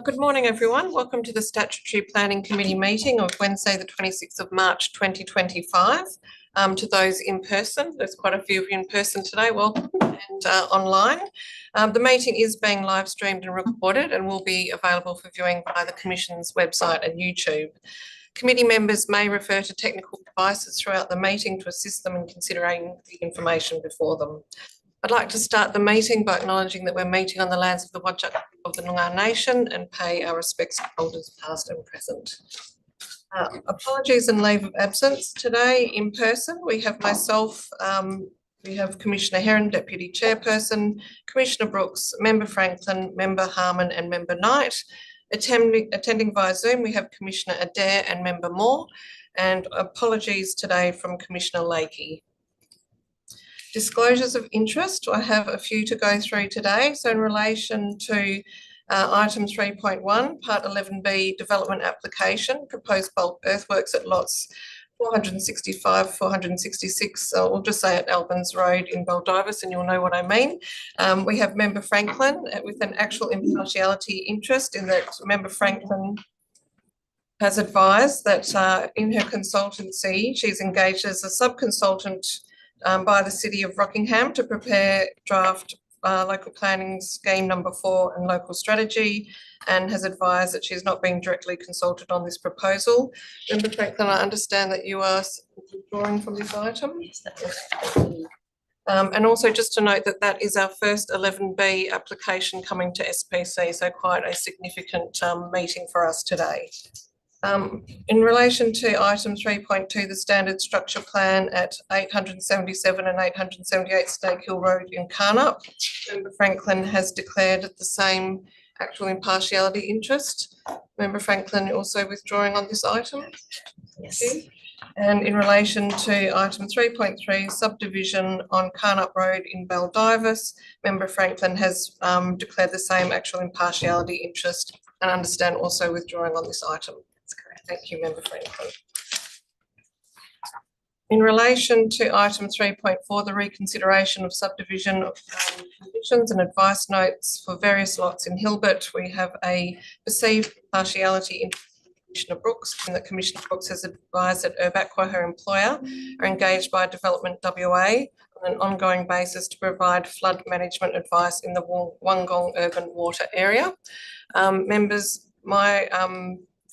Good morning, everyone. Welcome to the Statutory Planning Committee meeting of Wednesday, the 26th of March, 2025. To those in person, there's quite a few of you in person today, welcome, and online. The meeting is being live streamed and recorded and will be available for viewing via the Commission's website and YouTube. Committee members may refer to technical devices throughout the meeting to assist them in considering the information before them. I'd like to start the meeting by acknowledging that we're meeting on the lands of the Whadjuk of the Noongar Nation and pay our respects to elders past and present. Apologies and leave of absence today in person. We have myself, we have Commissioner Heron, Deputy Chairperson, Commissioner Brooks, Member Franklin, Member Harmon and Member Knight. Attending via Zoom, we have Commissioner Adair and Member Moore, and apologies today from Commissioner Lakey. Disclosures of interest, I have a few to go through today. So in relation to item 3.1, part 11B, development application, proposed bulk earthworks at lots 465, 466, we'll just say at Albans Road in Baldivis, and you'll know what I mean. We have Member Franklin with an actual impartiality interest in that Member Franklin has advised that in her consultancy, she's engaged as a sub-consultant by the City of Rockingham to prepare draft local planning scheme number 4 and local strategy, and has advised that she's not been directly consulted on this proposal. Member Franklin, I understand that you are withdrawing from this item. And also just to note that that is our first 11B application coming to SPC, so quite a significant meeting for us today. In relation to item 3.2, the standard structure plan at 877 and 878 Stake Hill Road in Carnup, Member Franklin has declared the same actual impartiality interest. Member Franklin also withdrawing on this item? Yes. And in relation to item 3.3, subdivision on Carnup Road in Baldivis, Member Franklin has declared the same actual impartiality interest and understand also withdrawing on this item. Thank you, Member Franklin. In relation to item 3.4, the reconsideration of subdivision conditions and advice notes for various lots in Hilbert, we have a perceived partiality in Commissioner Brooks, and that Commissioner Brooks has advised that Urbaqua, her employer, are engaged by Development WA on an ongoing basis to provide flood management advice in the Wollongong urban water area. Members, my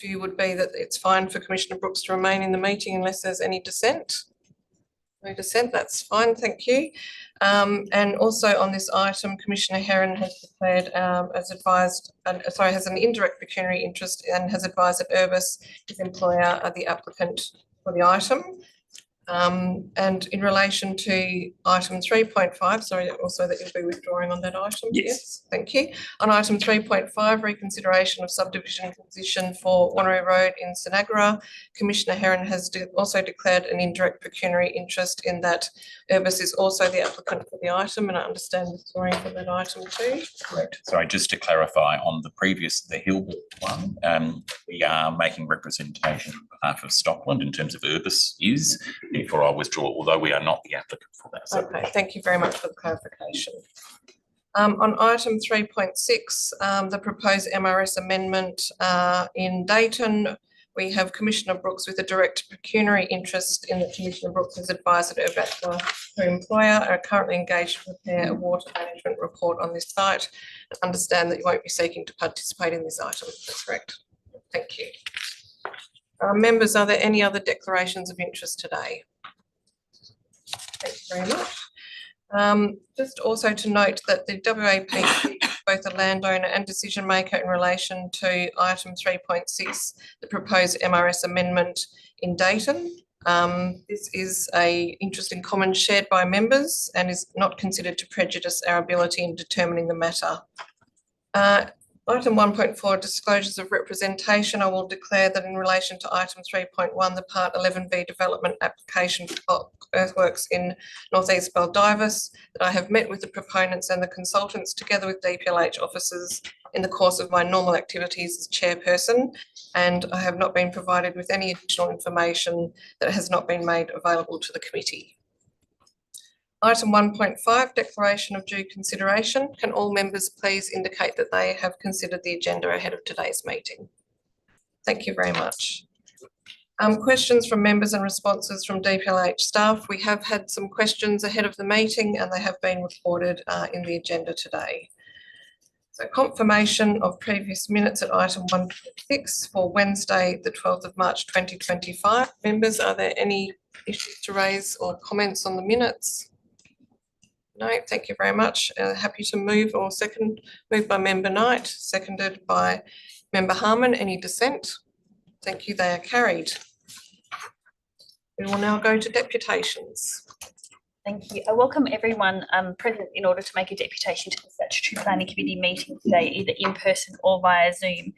view would be that it's fine for Commissioner Brooks to remain in the meeting unless there's any dissent. No dissent, that's fine, thank you. And also on this item, Commissioner Heron has declared has an indirect pecuniary interest and has advised that Urbis, his employer, are the applicant for the item. And in relation to item 3.5, sorry, also that you'll be withdrawing on that item. Yes. Thank you. On item 3.5, reconsideration of subdivision position for Wanneroo Road in Sanagra, Commissioner Heron has also declared an indirect pecuniary interest in that Urbis is also the applicant for the item, and I understand withdrawing from that item too. Correct. Sorry, just to clarify on the previous, the Hilbert one, we are making representation on behalf of Stockland in terms of Urbis is. Therefore, I withdraw, although we are not the applicant for that. So. Okay, thank you very much for the clarification. On item 3.6, the proposed MRS amendment in Dayton, we have Commissioner Brooks with a direct pecuniary interest in that Commissioner Brooks has advised that Urbaqua, her employer, are currently engaged to prepare a water management report on this site. I understand that you won't be seeking to participate in this item. That's correct. Thank you. Members, are there any other declarations of interest today? Thank you very much. Just also to note that the WAP is both a landowner and decision maker in relation to item 3.6, the proposed MRS amendment in Dayton. This is an interest in common shared by members and is not considered to prejudice our ability in determining the matter. Item 1.4, disclosures of representation. I will declare that in relation to item 3.1, the Part 11B development application for earthworks in North East Baldivis, that I have met with the proponents and the consultants together with DPLH officers in the course of my normal activities as chairperson, and I have not been provided with any additional information that has not been made available to the committee. Item 1.5, declaration of due consideration. Can all members please indicate that they have considered the agenda ahead of today's meeting? Thank you very much. Questions from members and responses from DPLH staff. We have had some questions ahead of the meeting and they have been recorded in the agenda today. So confirmation of previous minutes at item 1.6 for Wednesday, the 12th of March 2025. Members, are there any issues to raise or comments on the minutes? No, thank you very much. Happy to move or second. Moved by Member Knight, seconded by Member Harmon. Any dissent? Thank you, they are carried. We will now go to deputations. Thank you. I welcome everyone present in order to make a deputation to the Statutory Planning Committee meeting today, either in person or via Zoom.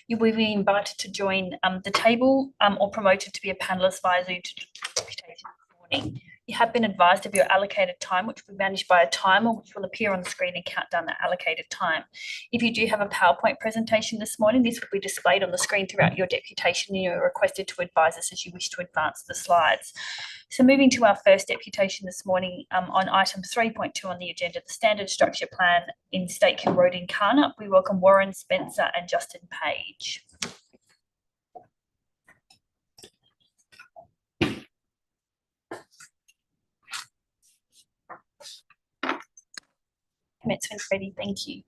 You will be invited to join the table or promoted to be a panellist via Zoom to do the deputation this morning. You have been advised of your allocated time, which will be managed by a timer, which will appear on the screen and count down the allocated time. If you do have a PowerPoint presentation this morning, this will be displayed on the screen throughout your deputation, and you're requested to advise us as you wish to advance the slides. So moving to our first deputation this morning on item 3.2 on the agenda, the standard structure plan in Statekill Road in Carnup, we welcome Warren Spencer and Justin Page. Commencement ready, thank you.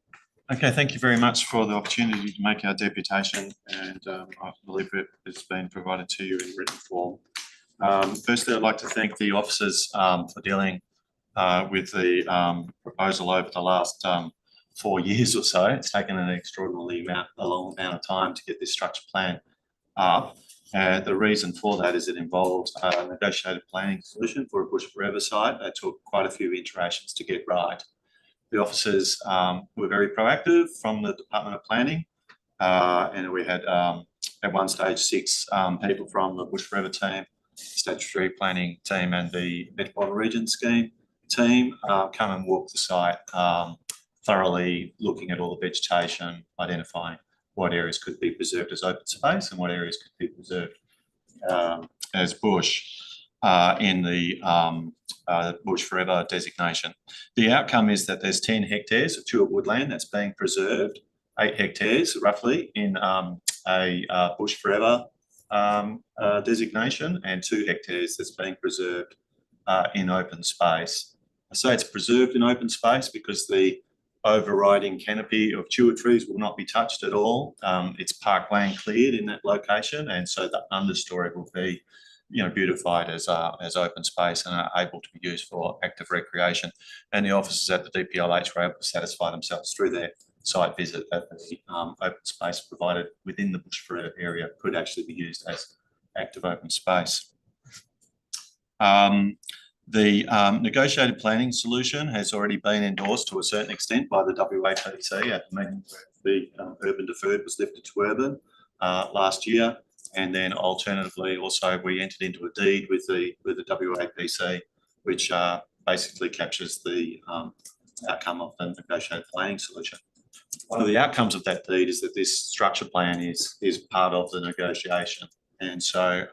Okay, thank you very much for the opportunity to make our deputation, and I believe it has been provided to you in written form. Firstly, I'd like to thank the officers for dealing with the proposal over the last 4 years or so. It's taken an extraordinarily long amount of time to get this structure plan up. The reason for that is it involves a negotiated planning solution for a Bush Forever site. That took quite a few iterations to get right. The officers were very proactive from the Department of Planning, and we had at one stage 6 people from the Bush Forever team, Statutory Planning team and the Metropolitan Region Scheme team come and walk the site thoroughly, looking at all the vegetation, identifying what areas could be preserved as open space and what areas could be preserved as bush in the Bush Forever designation. The outcome is that there's 10 hectares of tulip woodland that's being preserved, 8 hectares roughly in a Bush Forever designation, and 2 hectares that's being preserved in open space. I say it's preserved in open space because the overriding canopy of tulip trees will not be touched at all. It's parkland cleared in that location, and so the understory will be beautified as open space and are able to be used for active recreation. And the officers at the DPLH were able to satisfy themselves through their site visit that the open space provided within the Bush Forever area could actually be used as active open space. The negotiated planning solution has already been endorsed to a certain extent by the WAPC at the meeting where the urban deferred was lifted to urban last year. And then alternatively, also we entered into a deed with the WAPC, which basically captures the outcome of the negotiated planning solution. One of the outcomes of that deed is that this structure plan is part of the negotiation. And so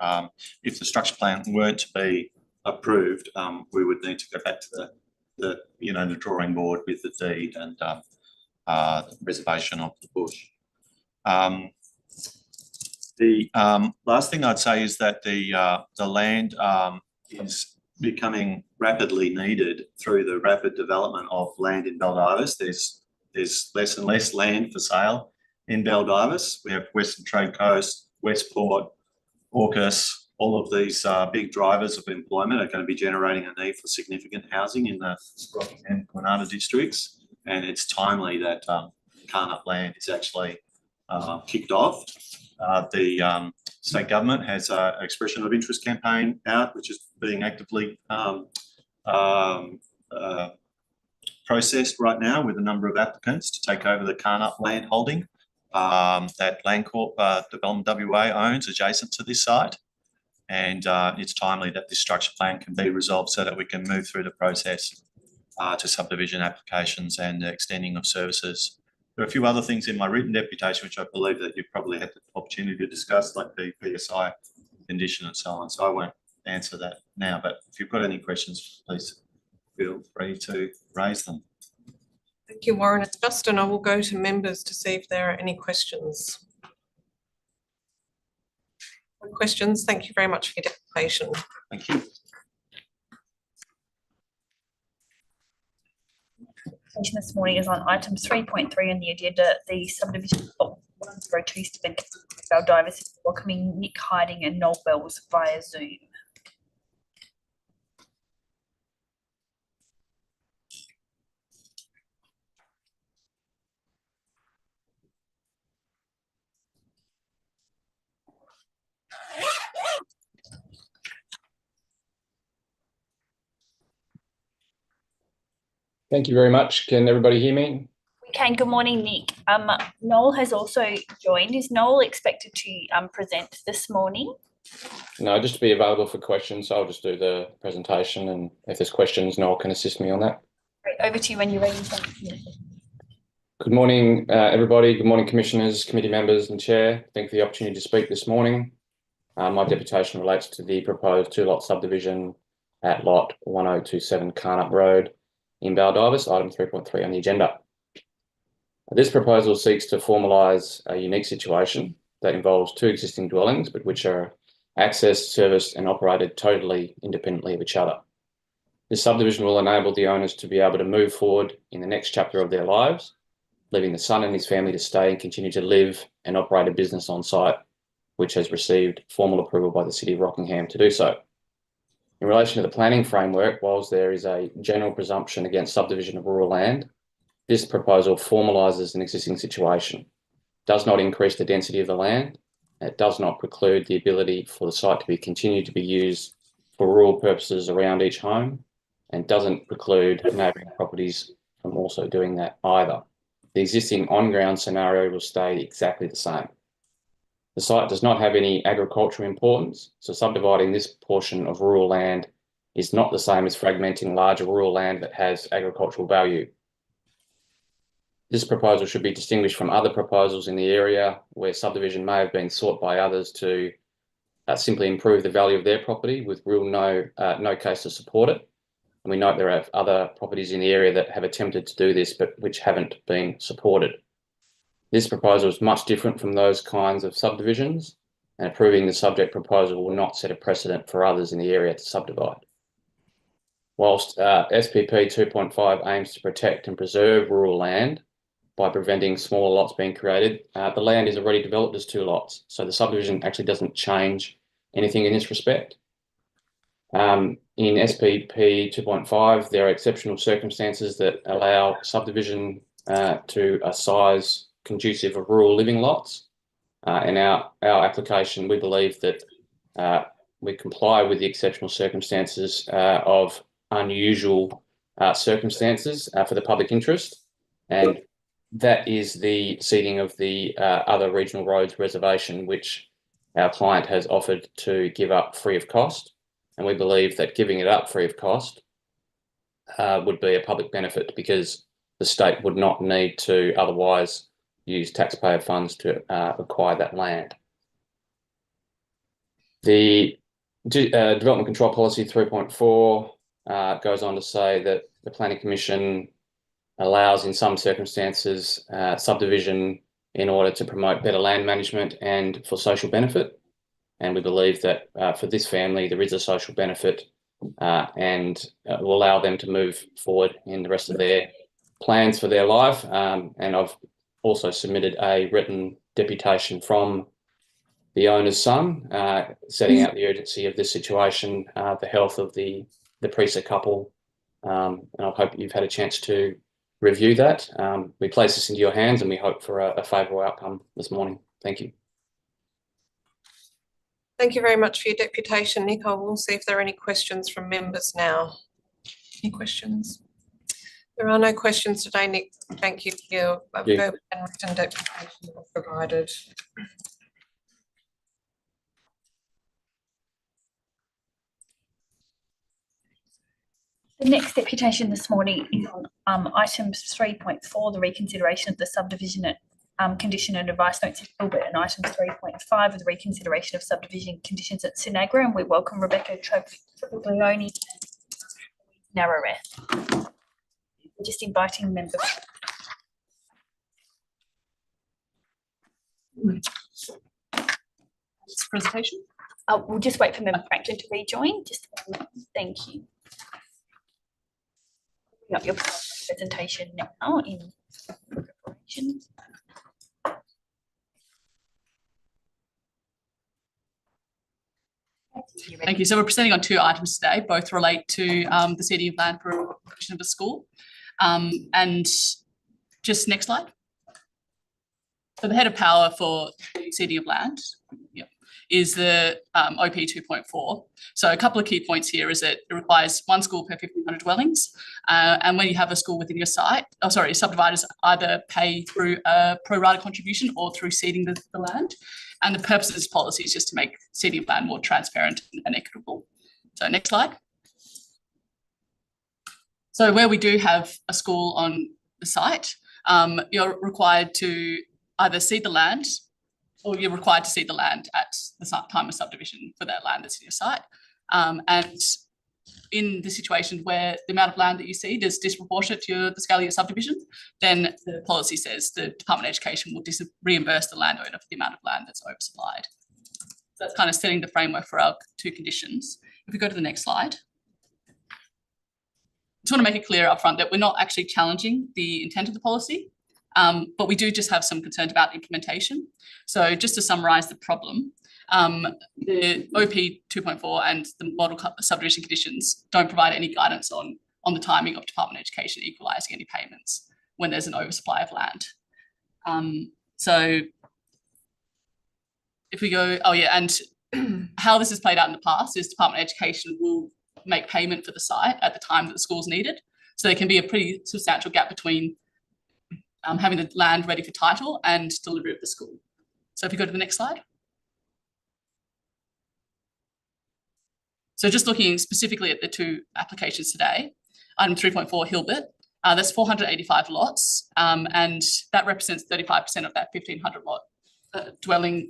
if the structure plan weren't to be approved, we would need to go back to the drawing board with the deed and the reservation of the bush. The last thing I'd say is that the land is becoming rapidly needed through the rapid development of land in Baldivis. There's less and less land for sale in Baldivis. We have Western Trade Coast, Westport, AUKUS. All of these big drivers of employment are going to be generating a need for significant housing in the Rocky and Kwinana districts. And it's timely that Carnup land is actually kicked off. The state government has an expression of interest campaign out, which is being actively processed right now with a number of applicants to take over the Carnup land holding. that Landcorp Development WA owns adjacent to this site. And it's timely that this structure plan can be resolved so that we can move through the process to subdivision applications and the extending of services. There are a few other things in my written deputation which I believe that you've probably had the opportunity to discuss, like the PSI condition and so on. So I won't answer that now, but if you've got any questions, please feel free to raise them. Thank you, Warren and Justin. I will go to members to see if there are any questions. No questions. Thank you very much for your dedication. Thank you. This morning is on item 3.3 on the agenda, the subdivision of 102 Baldivis is welcoming Nick Hiding and Noel Bells via Zoom. Thank you very much. Can everybody hear me? We can. Good morning, Nick. Noel has also joined. Is Noel expected to present this morning? No, just to be available for questions. So I'll just do the presentation, and if there's questions, Noel can assist me on that. Great. Over to you when you're ready. Good morning, everybody. Good morning, commissioners, committee members and chair. Thank you for the opportunity to speak this morning. My deputation relates to the proposed two-lot subdivision at lot 1027 Carnup Road in Baldivis, item 3.3 on the agenda. This proposal seeks to formalise a unique situation that involves two existing dwellings, but which are accessed, serviced and operated totally independently of each other. This subdivision will enable the owners to be able to move forward in the next chapter of their lives, leaving the son and his family to stay and continue to live and operate a business on site, which has received formal approval by the City of Rockingham to do so. In relation to the planning framework, whilst there is a general presumption against subdivision of rural land, this proposal formalises an existing situation, does not increase the density of the land, and it does not preclude the ability for the site to be continued to be used for rural purposes around each home, and doesn't preclude neighbouring properties from also doing that either. The existing on-ground scenario will stay exactly the same. The site does not have any agricultural importance, so subdividing this portion of rural land is not the same as fragmenting larger rural land that has agricultural value. This proposal should be distinguished from other proposals in the area where subdivision may have been sought by others to simply improve the value of their property with no case to support it. And we note there are other properties in the area that have attempted to do this, but which haven't been supported. This proposal is much different from those kinds of subdivisions, and approving the subject proposal will not set a precedent for others in the area to subdivide. Whilst SPP 2.5 aims to protect and preserve rural land by preventing smaller lots being created, the land is already developed as two lots, so the subdivision actually doesn't change anything in this respect. In SPP 2.5, there are exceptional circumstances that allow subdivision to a size conducive of rural living lots. In our application, we believe that we comply with the exceptional circumstances of unusual circumstances for the public interest, and that is the ceding of the other regional roads reservation, which our client has offered to give up free of cost. And we believe that giving it up free of cost would be a public benefit, because the state would not need to otherwise use taxpayer funds to acquire that land. The Development Control Policy 3.4 goes on to say that the Planning Commission allows in some circumstances subdivision in order to promote better land management and for social benefit. And we believe that for this family, there is a social benefit and will allow them to move forward in the rest of their plans for their life. And I've also submitted a written deputation from the owner's son, setting out the urgency of this situation, the health of the Priester couple. And I hope you've had a chance to review that. We place this into your hands and we hope for a favourable outcome this morning. Thank you. Thank you very much for your deputation, Nick. I will see if there are any questions from members now. Any questions? There are no questions today, Nick. Thank you for your you. verbal and written deputation that was provided. The next deputation this morning is on items 3.4, the reconsideration of the subdivision condition and advice notes at Gilbert, and item 3.5 of the reconsideration of subdivision conditions at Sinagra. And we welcome Rebecca Tropiglione and Narrowrath. Just inviting members. Presentation. We'll just wait for Member Franklin to rejoin. Just a moment. Thank you. Bring up your presentation now in preparation. Thank you. So we're presenting on two items today, both relate to the ceding of land for provision of a school. And just next slide. So the head of power for the ceding of land is the OP 2.4. So a couple of key points here is that it requires one school per 1,500 dwellings. And when you have a school within your site, subdividers either pay through a pro rata contribution or through ceding the land. And the purpose of this policy is just to make ceding of land more transparent and equitable. So next slide. So where we do have a school on the site, you're required to either cede the land, or you're required to cede the land at the time of subdivision for that land that's in your site. And in the situation where the amount of land that you cede is disproportionate to the scale of your subdivision, then the policy says the Department of Education will reimburse the landowner for the amount of land that's oversupplied. So that's kind of setting the framework for our two conditions. If we go to the next slide. I just want to make it clear up front that we're not actually challenging the intent of the policy, but we do just have some concerns about implementation. So just to summarise the problem, the OP 2.4 and the model subdivision conditions don't provide any guidance on the timing of Department of Education equalising any payments when there's an oversupply of land. So if we go, and how this has played out in the past is Department of Education will make payment for the site at the time that the school's needed. So there can be a pretty substantial gap between having the land ready for title and delivery of the school. So if you go to the next slide. So just looking specifically at the two applications today, item 3.4 Hilbert, that's 485 lots, and that represents 35% of that 1,500 lot dwelling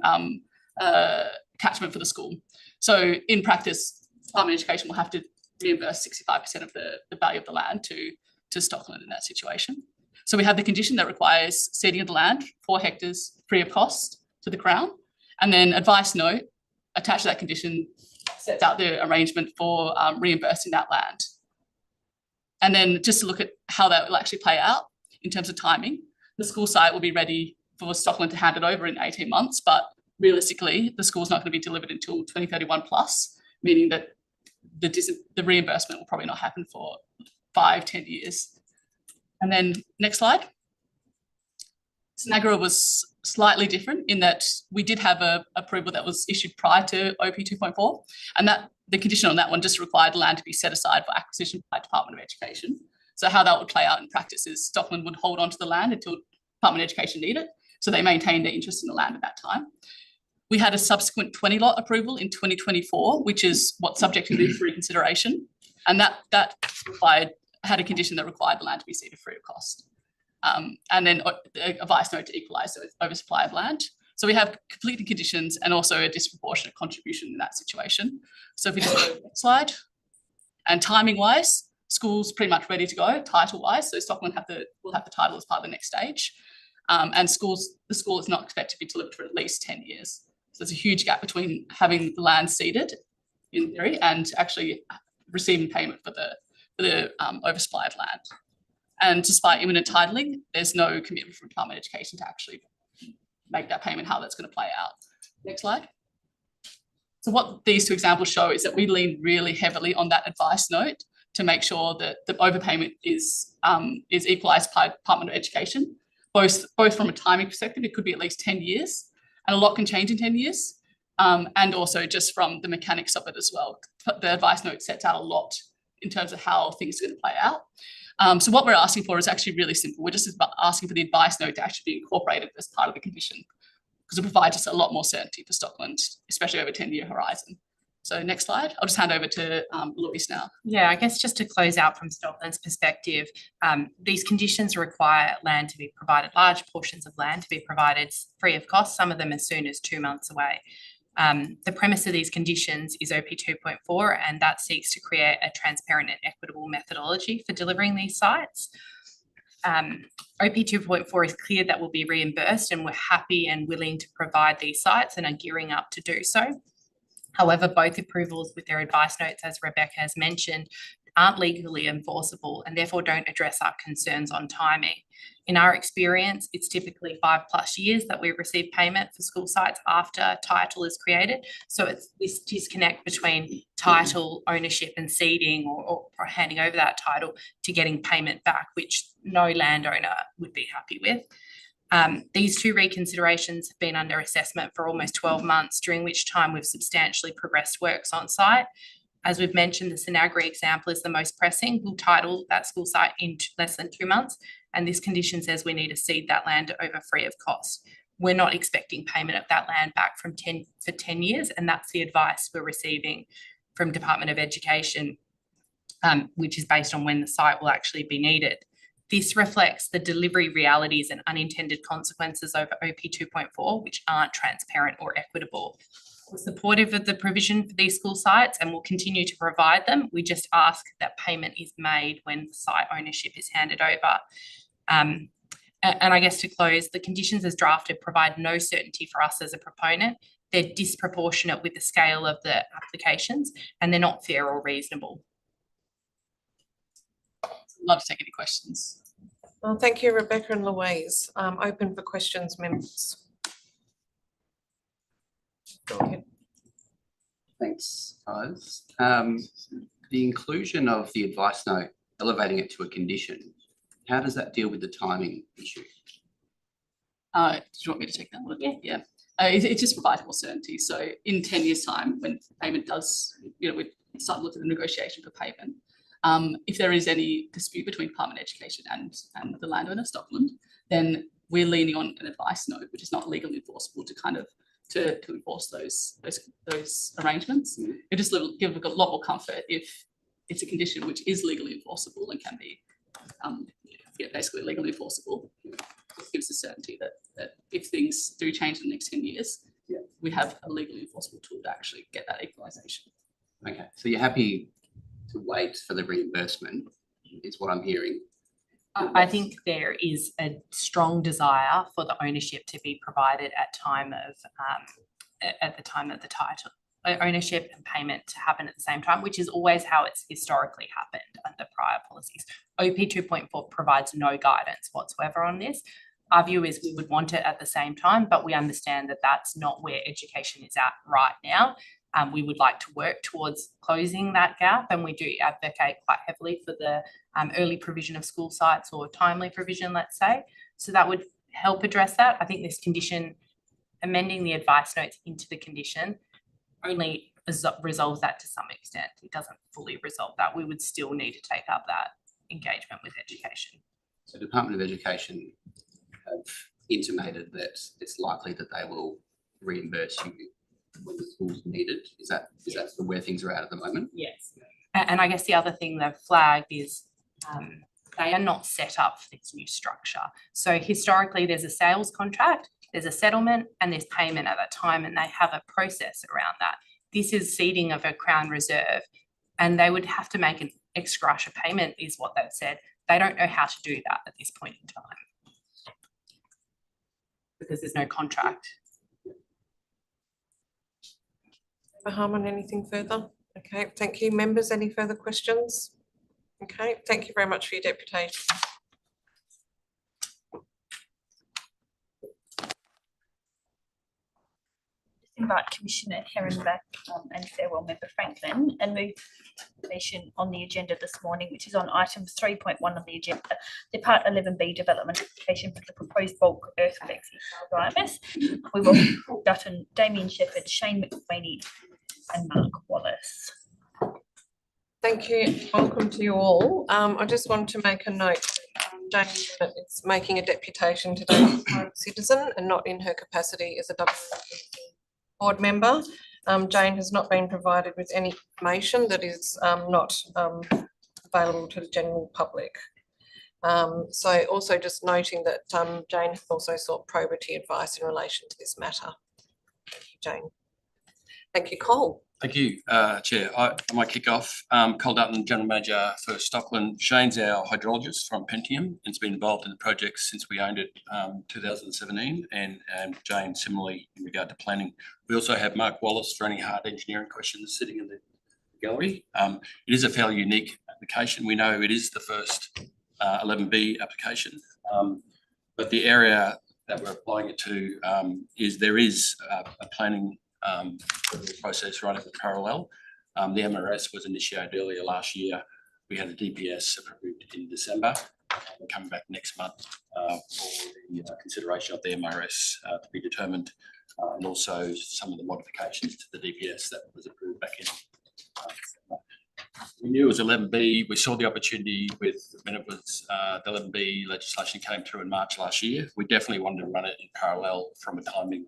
catchment for the school. So in practice, Department of Education will have to reimburse 65% of the value of the land to Stockland in that situation. So we have the condition that requires ceding of the land, 4 hectares free of cost to the Crown, and then advice note attached to that condition sets out the arrangement for reimbursing that land. And then just to look at how that will actually play out in terms of timing, the school site will be ready for Stockland to hand it over in 18 months, but realistically, the school's not going to be delivered until 2031 plus, meaning that the reimbursement will probably not happen for 5-10 years. And then next slide. Sinagra was slightly different in that we did have a approval that was issued prior to OP 2.4, and that the condition on that one just required land to be set aside for acquisition by Department of Education. So how that would play out in practice is Stockland would hold on to the land until Department of Education need it, so they maintained their interest in the land at that time. We had a subsequent 20 lot approval in 2024, which is what's subject to this reconsideration, and that had a condition that required the land to be ceded free of cost. And then a vice note to equalise the oversupply of land. So we have completed conditions and also a disproportionate contribution in that situation. So if we just go to the next slide, and timing wise, school's pretty much ready to go, title wise. So Stockland will have the title as part of the next stage. And the school is not expected to be delivered for at least 10 years. So there's a huge gap between having the land ceded in theory and actually receiving payment for the oversupply of land. And despite imminent titling, there's no commitment from Department of Education to actually make that payment, how that's going to play out. Next slide. So what these two examples show is that we lean really heavily on that advice note to make sure that the overpayment is equalised by Department of Education, both from a timing perspective, it could be at least 10 years, and a lot can change in 10 years, and also just from the mechanics of it as well. The advice note sets out a lot in terms of how things are going to play out. So what we're asking for is actually really simple. We're just asking for the advice note to actually be incorporated as part of the condition, because it provides us a lot more certainty for Stockland, especially over a 10-year horizon. So next slide. I'll just hand over to Louise now. Yeah, I guess just to close out from Stockland's perspective, these conditions require land to be provided, large portions of land to be provided free of cost, some of them as soon as 2 months away. The premise of these conditions is OP 2.4, and that seeks to create a transparent and equitable methodology for delivering these sites. OP 2.4 is clear that will be reimbursed, and we're happy and willing to provide these sites and are gearing up to do so. However, both approvals with their advice notes, as Rebecca has mentioned, aren't legally enforceable and therefore don't address our concerns on timing. In our experience, it's typically 5+ years that we receive payment for school sites after title is created. So it's this disconnect between title, ownership and seeding or handing over that title to getting payment back, which no landowner would be happy with. These 2 reconsiderations have been under assessment for almost 12 months, during which time we've substantially progressed works on site. As we've mentioned, the Sinagri example is the most pressing. We'll title that school site in less than 2 months, and this condition says we need to cede that land over free of cost. We're not expecting payment of that land back for 10 years, and that's the advice we're receiving from Department of Education, which is based on when the site will actually be needed. This reflects the delivery realities and unintended consequences over OP 2.4, which aren't transparent or equitable. We're supportive of the provision for these school sites and will continue to provide them. We just ask that payment is made when the site ownership is handed over. And I guess to close, the conditions as drafted provide no certainty for us as a proponent. They're disproportionate with the scale of the applications, and they're not fair or reasonable. Love to take any questions. Well, thank you, Rebecca and Louise. Open for questions, members. Go ahead. Thanks, guys. The inclusion of the advice note, elevating it to a condition, how does that deal with the timing issue? Do you want me to take that one? Yeah. It just provides more certainty. So in 10 years' time, when payment does, we start looking at the negotiation for payment. If there is any dispute between Department of Education and the landowner, Stockland, then we're leaning on an advice note, which is not legally enforceable, to kind of to enforce those arrangements. It just give a lot more comfort if it's a condition which is legally enforceable and can be basically legally enforceable. It gives us certainty that if things do change in the next 10 years, we have a legally enforceable tool to actually get that equalisation. Okay, so you're happy to wait for the reimbursement, is what I'm hearing. I think there is a strong desire for the ownership to be provided at the time of the title ownership and payment to happen at the same time, which is always how it's historically happened under prior policies. OP 2.4 provides no guidance whatsoever on this. Our view is we would want it at the same time, but we understand that that's not where education is at right now. We would like to work towards closing that gap, and we do advocate quite heavily for the early provision of school sites or timely provision, let's say. So that would help address that. I think this condition, amending the advice notes into the condition, only resolves that to some extent. It doesn't fully resolve that. We would still need to take up that engagement with education. So Department of Education have intimated that it's likely that they will reimburse you when the school's needed. Is that where things are at the moment? Yes. And I guess the other thing they've flagged is they are not set up for this new structure. So historically, there's a sales contract, there's a settlement, and there's payment at that time, and they have a process around that. This is ceding of a Crown Reserve, and they would have to make an ex gratia payment, is what they've said. They don't know how to do that at this point in time because there's no contract. Harmon, anything further? Okay, thank you. Members, any further questions? Okay, thank you very much for your deputation. Invite Commissioner Heron back and farewell member Franklin and move information on the agenda this morning, which is on item 3.1 on the agenda, the Part 11B development application for the proposed bulk earthquakes in IMS. We welcome Paul Dutton, Damien Shepherd, Shane McSwaney and Mark Wallace. Thank you. Welcome to you all. I just want to make a note. Jane Bennett is making a deputation today as a private citizen and not in her capacity as a board member. Jane has not been provided with any information that is not available to the general public. So also just noting that Jane has also sought probity advice in relation to this matter. Thank you, Jane. Thank you, Cole. Thank you, Chair. I might kick off. Cole Dutton, General Manager for Stockland. Shane's our hydrologist from Pentium and has been involved in the project since we owned it 2017, and Jane similarly in regard to planning. We also have Mark Wallace for any hard engineering questions sitting in the gallery. It is a fairly unique application. We know it is the first 11B application, but the area that we're applying it to is there is a planning process running in parallel. The MRS was initiated earlier last year. We had a DPS approved in December. We're coming back next month for the consideration of the MRS to be determined, and also some of the modifications to the DPS that was approved back in December. We knew it was 11B. We saw the opportunity when it was the 11B legislation came through in March last year. We definitely wanted to run it in parallel from a timing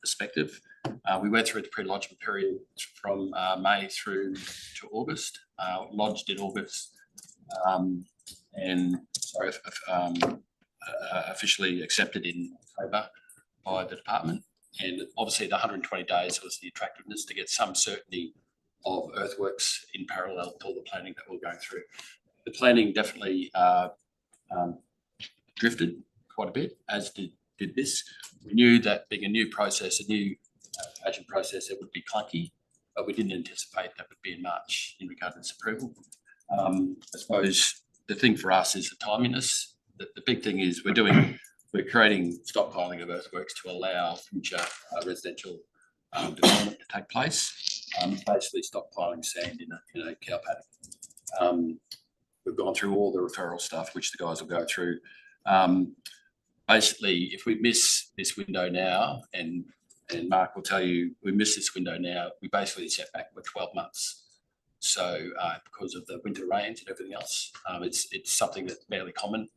perspective. We went through the pre-lodgement period from May through to August. Lodged in August and officially accepted in October by the department. And obviously the 120 days was the attractiveness to get some certainty of earthworks in parallel to all the planning that we're going through. The planning definitely drifted quite a bit, as did this. We knew that being a new process, a new application process, it would be clunky, but we didn't anticipate that would be in March in regard to this approval. I suppose the thing for us is the timeliness. The big thing is we're creating stockpiling of earthworks to allow future residential development to take place. Basically stockpiling sand in a cow paddock. We've gone through all the referral stuff, which the guys will go through. Basically, if we miss this window now, and Mark will tell you, we miss this window now, we basically set back for 12 months. So because of the winter rains and everything else, it's something that's fairly common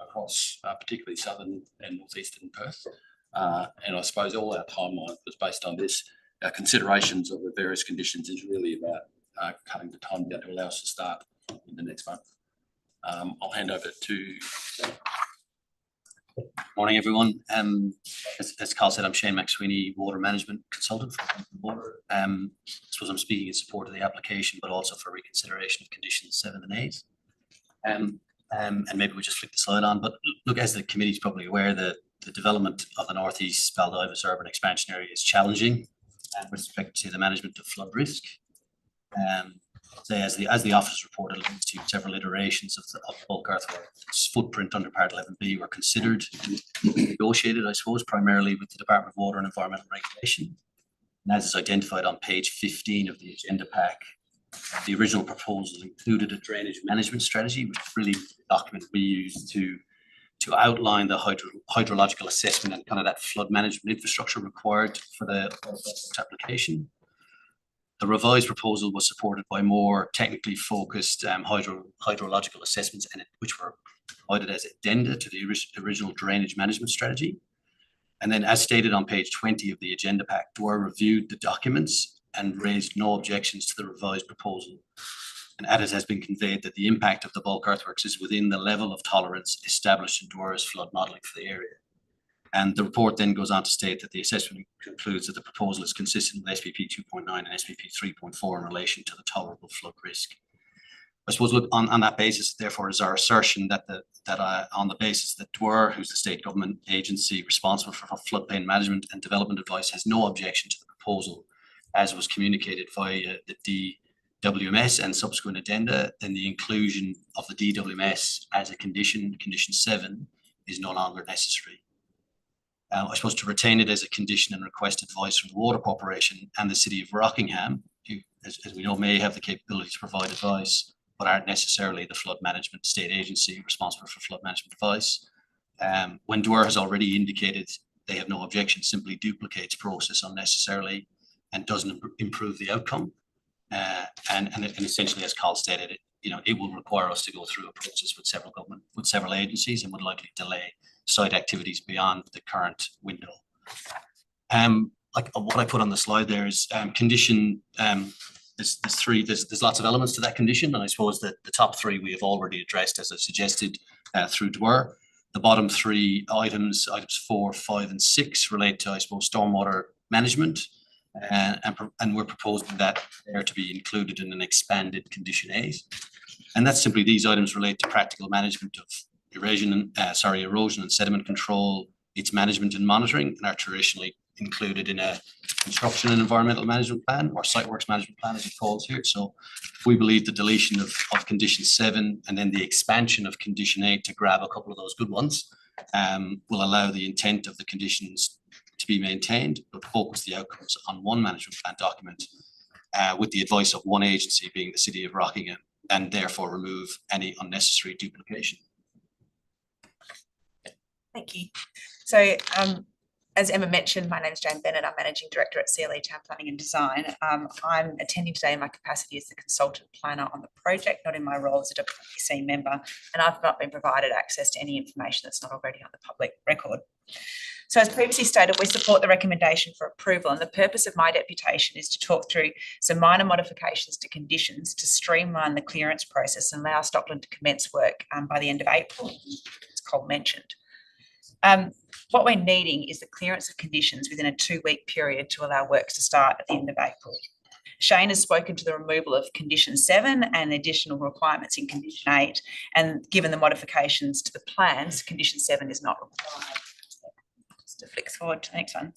across particularly southern and northeastern Perth. And I suppose all our timeline was based on this. Our considerations of the various conditions is really about cutting the time down to allow us to start in the next month. I'll hand over to Morning, everyone. As Carl said, I'm Shane McSweeney, Water Management Consultant for Water. I suppose I'm speaking in support of the application, but also for reconsideration of conditions 7 and 8. And maybe we just flick the slide on. But look, as the committee is probably aware, the development of the Northeast Baldivis urban expansion area is challenging with respect to the management of flood risk. As the office reported, links to several iterations of bulk earthworks footprint under Part 11B were considered, negotiated, I suppose, primarily with the Department of Water and Environmental Regulation. And as is identified on page 15 of the agenda pack, the original proposal included a drainage management strategy, which is really the document we use to outline the hydrological assessment and kind of that flood management infrastructure required for the application. The revised proposal was supported by more technically focused hydrological assessments, which were provided as addenda to the original drainage management strategy. And then, as stated on page 20 of the agenda pack, DWER reviewed the documents and raised no objections to the revised proposal. And as has been conveyed, that the impact of the bulk earthworks is within the level of tolerance established in DWER's flood modelling for the area. And the report then goes on to state that the assessment concludes that the proposal is consistent with SPP 2.9 and SPP 3.4 in relation to the tolerable flood risk. I suppose, look, on that basis, therefore, is our assertion that on the basis that DWER, who's the state government agency responsible for floodplain management and development advice, has no objection to the proposal, as was communicated via the DWMS and subsequent addenda, then the inclusion of the DWMS as a condition 7, is no longer necessary. I suppose to retain it as a condition and request advice from the Water Corporation and the City of Rockingham, who, as we know, may have the capability to provide advice, but aren't necessarily the flood management state agency responsible for flood management advice. When DWER has already indicated they have no objection, simply duplicates process unnecessarily and doesn't improve the outcome. And essentially, as Carl stated, it will require us to go through a process with several agencies, and would likely delay site activities beyond the current window. Like what I put on the slide there is condition. There's lots of elements to that condition, and I suppose that the top three we have already addressed, as I suggested, through Dwyer. The bottom three items 4, 5, and 6, relate to, I suppose, stormwater management, and we're proposing that they're to be included in an expanded condition 8. And that's simply, these items relate to practical management of erosion and sediment control, its management and monitoring, and are traditionally included in a construction and environmental management plan, or site works management plan, as it calls here. So we believe the deletion of condition 7 and then the expansion of condition 8 to grab a couple of those good ones will allow the intent of the conditions to be maintained, but focus the outcomes on one management plan document with the advice of one agency, being the City of Rockingham, and therefore remove any unnecessary duplication. Thank you. So as Emma mentioned, my name is Jane Bennett. I'm Managing Director at CLE Town Planning and Design. I'm attending today in my capacity as the consultant planner on the project, not in my role as a WPC member, and I've not been provided access to any information that's not already on the public record. So as previously stated, we support the recommendation for approval, and the purpose of my deputation is to talk through some minor modifications to conditions to streamline the clearance process and allow Stockland to commence work by the end of April, as Cole mentioned. What we're needing is the clearance of conditions within a 2-week period to allow works to start at the end of April. Shane has spoken to the removal of condition 7 and additional requirements in condition 8, and given the modifications to the plans, condition 7 is not required. Just to flick forward to the next one.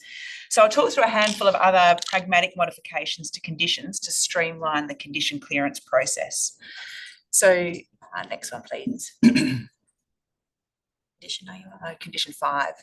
So I'll talk through a handful of other pragmatic modifications to conditions to streamline the condition clearance process. So next one, please. Condition 5.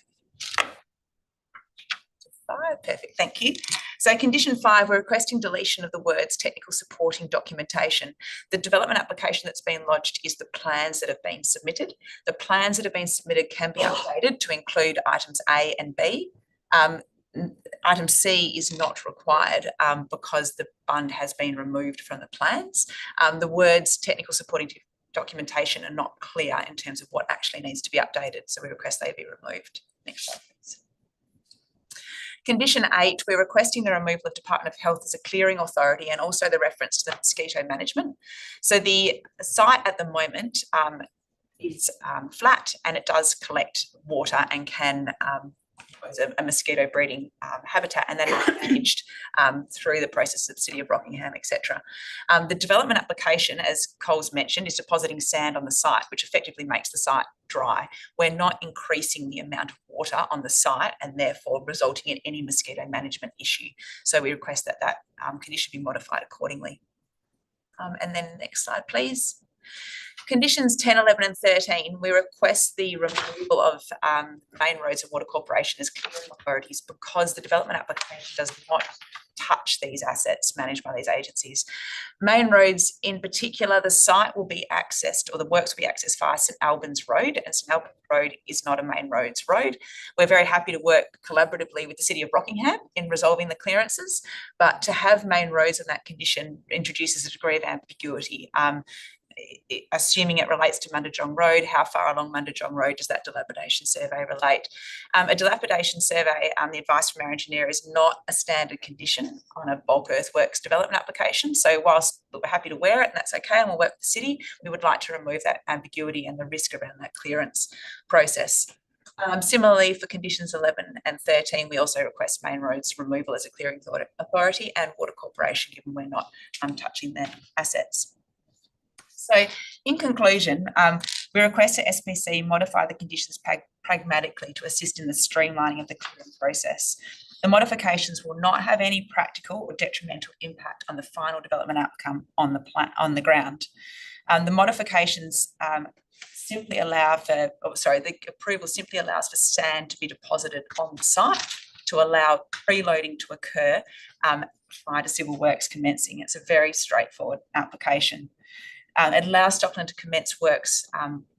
5, perfect, thank you. So condition 5, we're requesting deletion of the words technical supporting documentation. The development application that's been lodged is the plans that have been submitted. The plans that have been submitted can be updated to include items A and B. Item C is not required because the bund has been removed from the plans. The words technical supporting documentation are not clear in terms of what actually needs to be updated, so we request they be removed. Next slide, please. Condition 8, we're requesting the removal of Department of Health as a clearing authority, and also the reference to the mosquito management. So the site at the moment is flat, and it does collect water and can a mosquito breeding habitat, and that is managed through the process of the City of Rockingham, etc. The development application, as Cole's mentioned, is depositing sand on the site, which effectively makes the site dry. We're not increasing the amount of water on the site and therefore resulting in any mosquito management issue. So we request that that condition be modified accordingly. And then next slide, please. Conditions 10, 11 and 13, we request the removal of Main Roads and Water Corporation as clearing authorities because the development application does not touch these assets managed by these agencies. Main Roads in particular, the site will be accessed, or the works will be accessed via St Albans Road, and St Albans Road is not a Main Roads road. We're very happy to work collaboratively with the City of Rockingham in resolving the clearances, but to have Main Roads in that condition introduces a degree of ambiguity. Assuming it relates to Mundajong Road, how far along Mundajong Road does that dilapidation survey relate? A dilapidation survey, the advice from our engineer, is not a standard condition on a bulk earthworks development application. So whilst we're happy to wear it, and that's okay, and we'll work with the city, we would like to remove that ambiguity and the risk around that clearance process. Similarly, for conditions 11 and 13, we also request Main Roads removal as a clearing authority and Water Corporation, given we're not touching their assets. So in conclusion, we request that SPC modify the conditions pragmatically to assist in the streamlining of the clearing process. The modifications will not have any practical or detrimental impact on the final development outcome on the ground. The modifications simply allow for, the approval simply allows for sand to be deposited on the site to allow preloading to occur prior to civil works commencing. It's a very straightforward application. It allows Stockland to commence works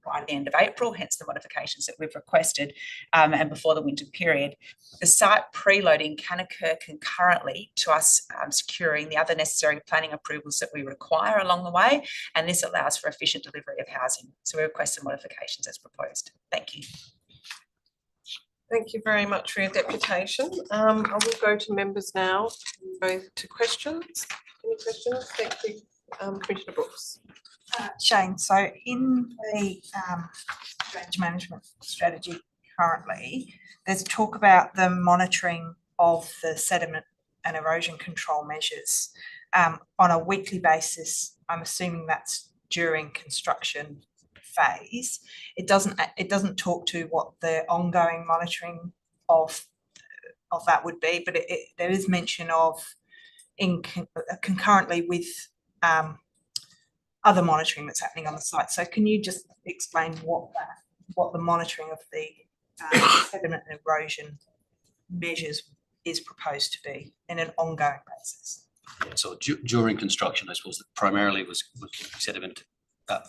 by the end of April, hence the modifications that we've requested, and before the winter period. The site preloading can occur concurrently to us securing the other necessary planning approvals that we require along the way, and this allows for efficient delivery of housing. So we request some modifications as proposed. Thank you. Thank you very much for your deputation. I will go to members now, go to questions. Any questions? Thank you, Commissioner Brooks. Shane, so in the drainage management strategy currently, there's talk about the monitoring of the sediment and erosion control measures on a weekly basis. I'm assuming that's during construction phase. It doesn't talk to what the ongoing monitoring of that would be, but there is mention of concurrently with other monitoring that's happening on the site. So can you just explain what the monitoring of the sediment and erosion measures is proposed to be in an ongoing basis? Yeah, so during construction, I suppose that primarily was sediment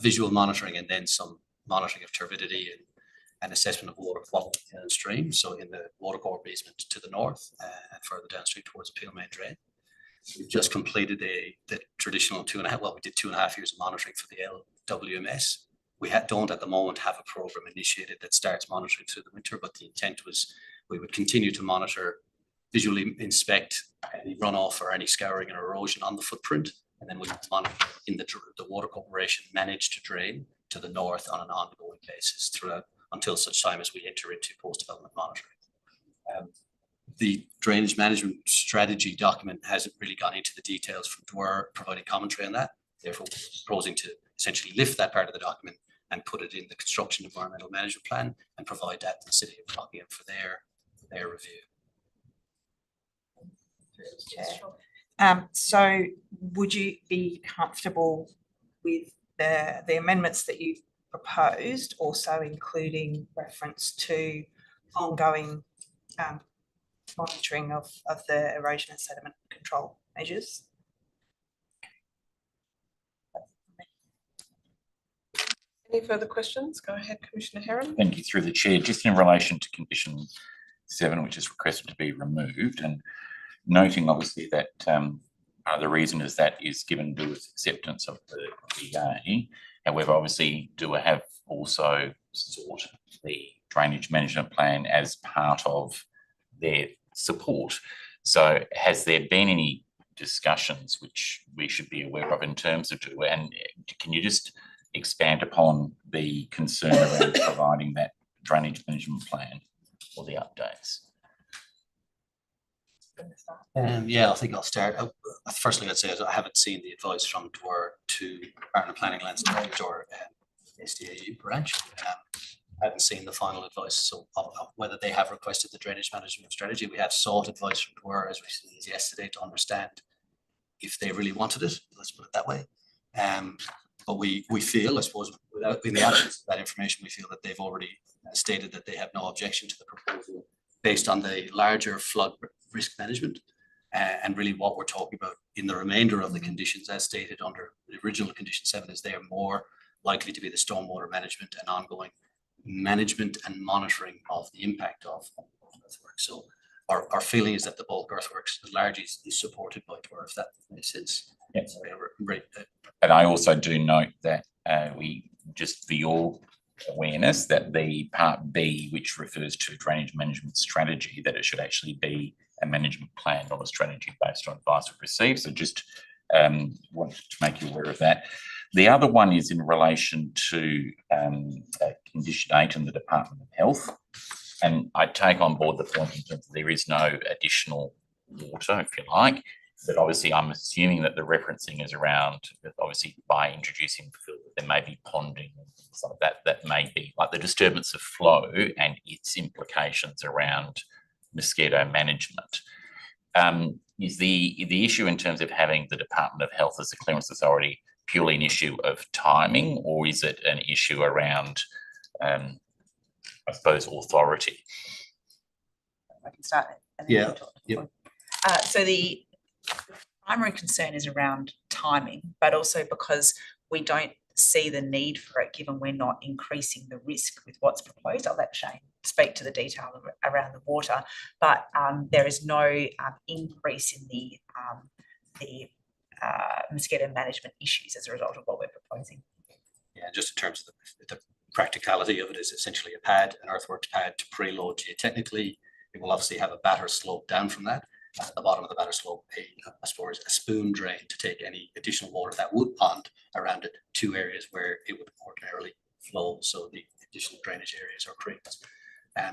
visual monitoring, and then some monitoring of turbidity and assessment of water quality downstream. So in the watercourse basement to the north and further downstream towards Peel Main Drain. We've just completed the traditional 2.5, we did 2.5 years of monitoring for the LWMS. We don't at the moment have a program initiated that starts monitoring through the winter, but the intent was we would continue to monitor, visually inspect any runoff or any scouring and erosion on the footprint, and then we monitor in the water corporation managed to drain to the north on an ongoing basis throughout until such time as we enter into post-development monitoring. The drainage management strategy document hasn't really gone into the details from Dwyer providing commentary on that. Therefore, we're proposing to essentially lift that part of the document and put it in the construction environmental management plan and provide that to the City of Rockingham for their review. So would you be comfortable with the amendments that you've proposed, also including reference to ongoing monitoring of the erosion and sediment control measures? Any further questions? Go ahead, Commissioner Herron. Thank you, through the chair. Just in relation to condition 7, which is requested to be removed, and noting obviously that the reason is that is given due acceptance of the DA. However, obviously DUA have also sought the drainage management plan as part of their support. So has there been any discussions which we should be aware of in terms of DUA? And can you just expand upon the concern around providing that drainage management plan or the updates? Yeah, I think I'll start. Firstly, I'd say I haven't seen the advice from Dwyer to Department of Planning, Land Storage or SDAU branch. I haven't seen the final advice, so of whether they have requested the drainage management strategy. We have sought advice from Dwyer as recently as yesterday to understand if they really wanted it. Let's put it that way. But we feel, I suppose, in the absence of that information, we feel that they've already stated that they have no objection to the proposal based on the larger flood risk management. And really what we're talking about in the remainder of the conditions as stated under the original condition 7 is they are more likely to be the stormwater management and ongoing management and monitoring of the impact of earthworks. So our feeling is that the bulk earthworks largely is supported by Dwyer, if that makes sense. Yeah. And I also do note that we, just for your awareness, that the part B, which refers to drainage management strategy, that it should actually be a management plan, not a strategy based on advice we received. So just wanted to make you aware of that. The other one is in relation to condition 8 in the Department of Health. And I take on board the point that there is no additional water, if you like. But obviously, I'm assuming that the referencing is around, obviously, by introducing fill, there may be ponding and things like that. That may be like the disturbance of flow and its implications around mosquito management. Is the issue in terms of having the Department of Health as a clearance authority purely an issue of timing, or is it an issue around, I suppose, authority? I can start. Yeah. So the primary concern is around timing, but also because we don't see the need for it, given we're not increasing the risk with what's proposed. I'll let Shane speak to the detail around the water, but there is no increase in the mosquito management issues as a result of what we're proposing. Yeah, just in terms of the practicality of it, is essentially a pad, an earthworks pad to preload geotechnically. It will obviously have a batter slope down from that. At the bottom of the batter slope, I suppose a spoon drain to take any additional water that would pond around it to areas where it would ordinarily flow. So the additional drainage areas are creeks.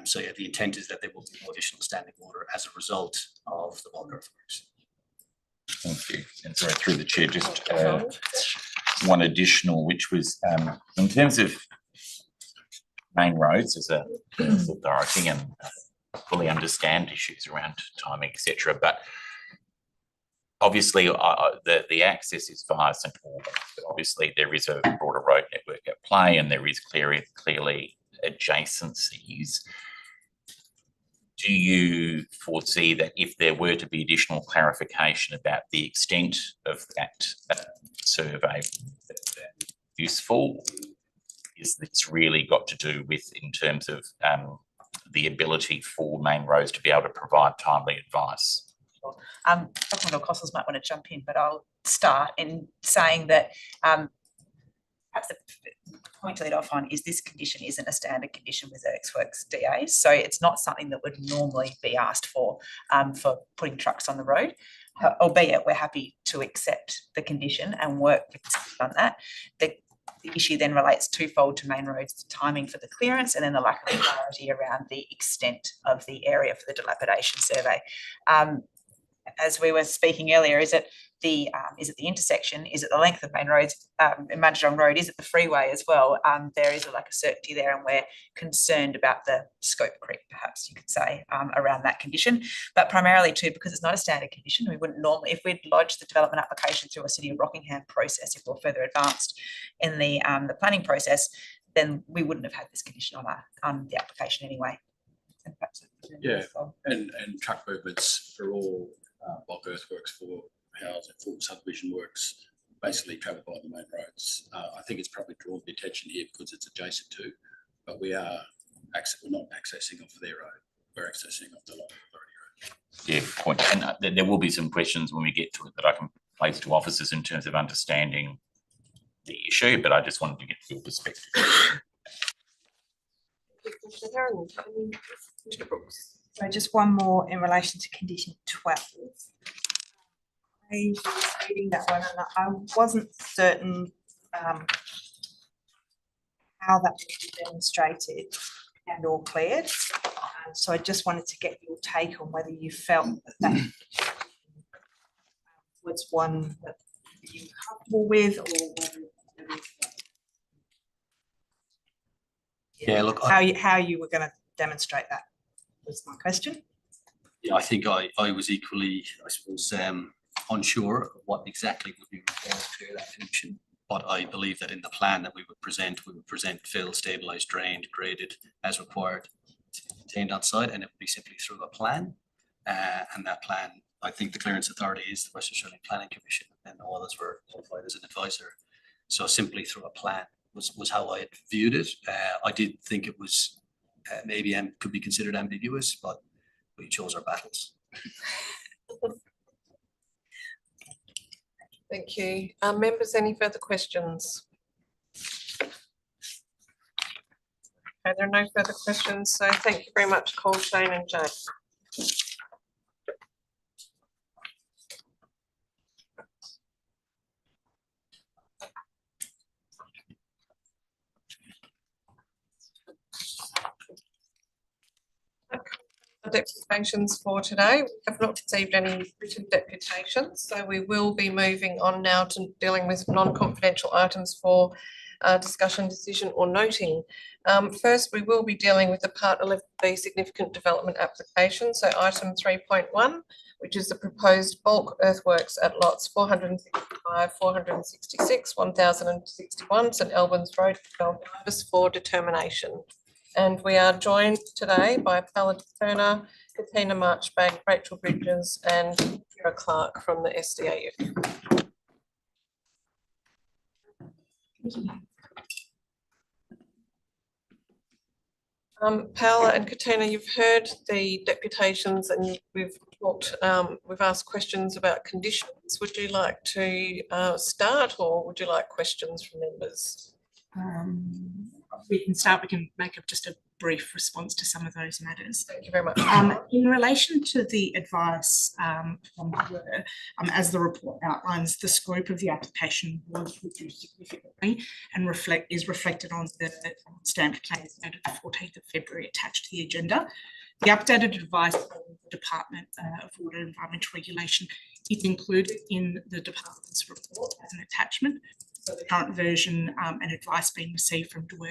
So yeah, the intent is that there will be no additional standing water as a result of the bulk earthworks. Thank you. And sorry, through the chair, just one additional, which was in terms of main roads as a authority, and fully understand issues around timing, etc. But obviously, the access is via St Albans, but obviously there is a broader road network at play, and there is clearly adjacencies. Do you foresee that if there were to be additional clarification about the extent of that survey, that useful? Is this really got to do with, in terms of the ability for main roads to be able to provide timely advice? Dr. Costles might want to jump in, but I'll start in saying that perhaps the point to lead off on is this condition isn't a standard condition with earthworks DAs, so it's not something that would normally be asked for putting trucks on the road. Albeit we're happy to accept the condition and work on that. The issue then relates twofold to main roads, the timing for the clearance and then the lack of clarity around the extent of the area for the dilapidation survey. As we were speaking earlier, is it the intersection? Is it the length of main roads? Mudgee Road, is it the freeway as well? There is a lack of certainty there, and we're concerned about the scope creep, perhaps you could say, around that condition. But primarily too, because it's not a standard condition, we wouldn't normally, if we'd lodged the development application through a City of Rockingham process, if we're further advanced in the planning process, then we wouldn't have had this condition on the application anyway. Yeah, and truck movements for all bulk earthworks for housing, full subdivision works, basically travel by the main roads. I think it's probably drawn the attention here because it's adjacent to, but we're not accessing off their road. We're accessing off the local authority road. Yeah, point. And there will be some questions when we get to it that I can place to officers in terms of understanding the issue, but I just wanted to get your perspective. So just one more in relation to condition 12. I was reading that one and I wasn't certain how that would be demonstrated and or cleared. So I just wanted to get your take on whether you felt that was one that you were comfortable with, or whether Yeah, look, how you were going to demonstrate that was my question. Yeah, I think I was equally, I suppose, unsure of what exactly would be required to clear that condition. But I believe that in the plan that we would present filled, stabilised, drained, graded as required to be contained on site, and it would be simply through a plan. And that plan, I think the clearance authority is the Western Australian Planning Commission, and all others were qualified as an advisor. So simply through a plan was how I had viewed it. I did think it was maybe could be considered ambiguous, but we chose our battles. Thank you. Members, any further questions? Okay, there are no further questions, so thank you very much, Cole, Shane and Jane. Deputations for today. We have not received any written deputations, so we will be moving on now to dealing with non-confidential items for discussion, decision or noting. First, we will be dealing with the Part 11B significant development application, so item 3.1, which is the proposed bulk earthworks at lots 465, 466, 1061 St Albans Road, for determination. And we are joined today by Paladin Turner, Katina Marchbank, Rachel Bridges and Kira Clark from the SDAU. Paola and Katina, you've heard the deputations and we've talked, we've asked questions about conditions. Would you like to start, or would you like questions from members? We can start, we can make up just a brief response to some of those matters. Thank you very much. In relation to the advice from her, as the report outlines, the scope of the application was reduced significantly and is reflected on the standard case dated the 14th of February attached to the agenda. The updated advice from the Department of Water and Environmental Regulation is included in the department's report as an attachment. So the current version and advice being received from DWER.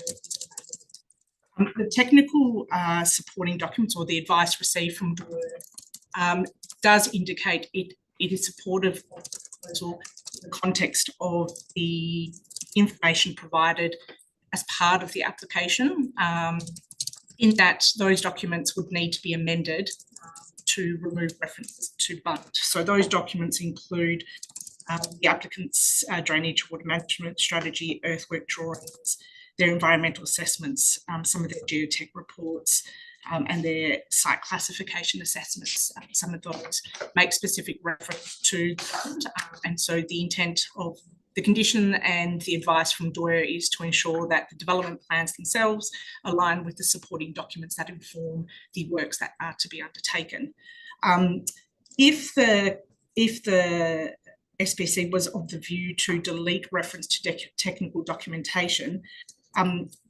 The technical supporting documents, or the advice received from DWER, does indicate it is supportive of the proposal in the context of the information provided as part of the application, in that those documents would need to be amended to remove references to bunt. So those documents include the applicant's drainage water management strategy, earthwork drawings, their environmental assessments, some of their geotech reports, and their site classification assessments. Some of those make specific reference to bunt, and so the intent of the condition and the advice from DWER is to ensure that the development plans themselves align with the supporting documents that inform the works that are to be undertaken. If the SPC was of the view to delete reference to technical documentation,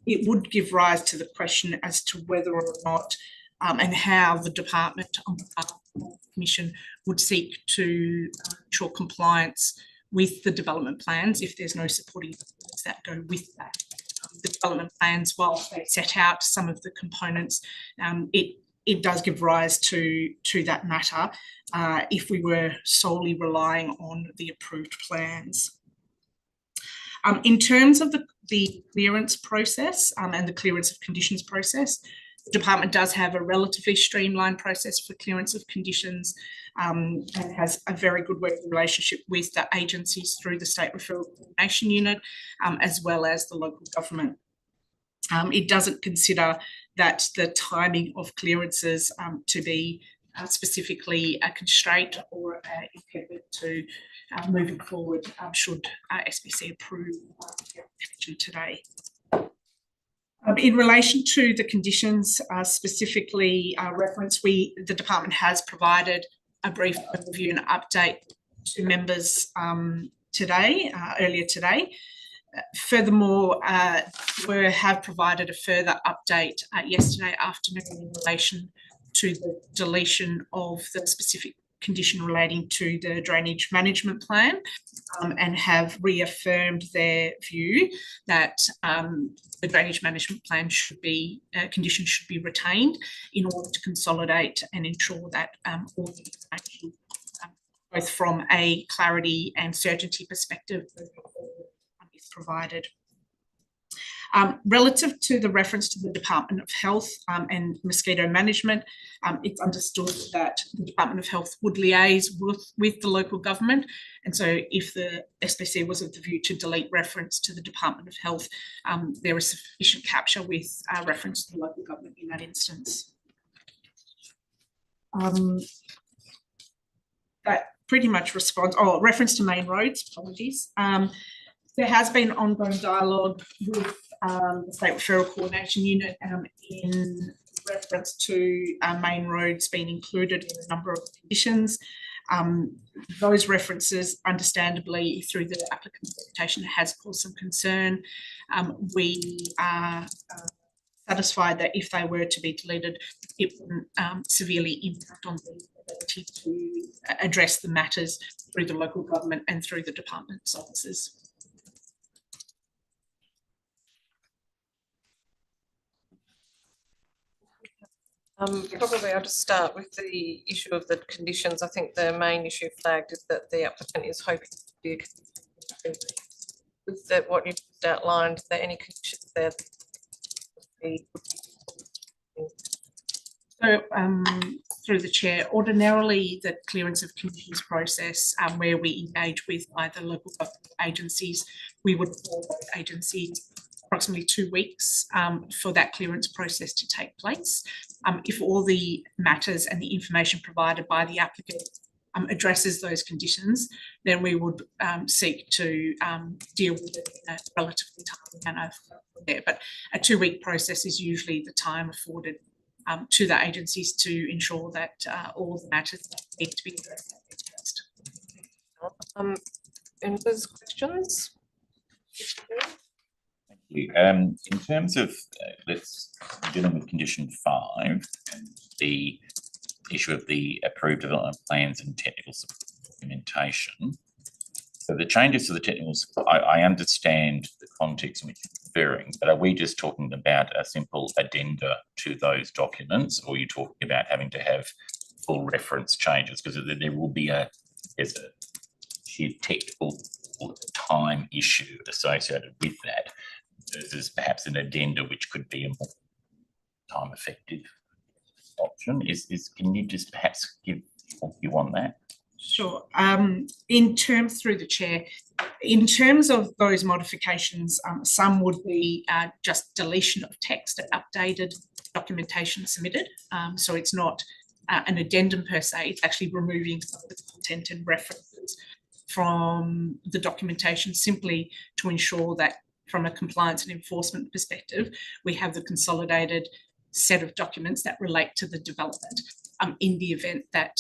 it would give rise to the question as to whether or not and how the department on behalf of the Commission would seek to ensure compliance with the development plans if there's no supporting documents that go with that. The development plans, while they set out some of the components, it does give rise to that matter if we were solely relying on the approved plans. In terms of the clearance process and the clearance of conditions process, the department does have a relatively streamlined process for clearance of conditions and has a very good working relationship with the agencies through the State Referral Coordination Unit as well as the local government. It doesn't consider that the timing of clearances to be specifically a constraint or impediment to moving forward should SPC approve the application today. In relation to the conditions specifically referenced, the department has provided a brief overview and update to members earlier today. Furthermore, we have provided a further update yesterday afternoon in relation to the deletion of the specific condition relating to the drainage management plan and have reaffirmed their view that the drainage management plan conditions should be retained in order to consolidate and ensure that all the information, both from a clarity and certainty perspective, is provided. Relative to the reference to the Department of Health and mosquito management, it's understood that the Department of Health would liaise with the local government, and so if the SPC was of the view to delete reference to the Department of Health, there is sufficient capture with reference to the local government in that instance. That pretty much responds, reference to main roads, apologies. There has been ongoing dialogue with the State Referral Coordination Unit in reference to main roads being included in a number of conditions. Those references, understandably, through the applicant's presentation, has caused some concern. We are satisfied that if they were to be deleted, it wouldn't severely impact on the ability to address the matters through the local government and through the department's offices. Probably I'll just start with the issue of the conditions. I think the main issue flagged is that the applicant is hoping to be with what you've outlined. Are there any conditions there? So, through the chair, ordinarily the clearance of conditions process where we engage with either local government agencies we would call both agencies approximately 2 weeks for that clearance process to take place. If all the matters and the information provided by the applicant addresses those conditions, then we would seek to deal with it in a relatively timely manner from there. But a 2-week process is usually the time afforded to the agencies to ensure that all the matters that need to be addressed are addressed. Any further questions? Thank you. In terms of let's dealing with condition 5, and the issue of the approved development plans and technical documentation. So the changes to the technicals, I understand the context in which you're referring, but are we just talking about a simple addenda to those documents, or are you talking about having to have full reference changes? Because there will be there's a sheer technical time issue associated with that, versus perhaps an addenda which could be a more time effective option. Can you just perhaps give you on that? Sure. In terms, through the chair, in terms of those modifications, some would be just deletion of text and updated documentation submitted. So it's not an addendum per se, it's actually removing some of the content and references from the documentation simply to ensure that from a compliance and enforcement perspective, we have the consolidated set of documents that relate to the development in the event that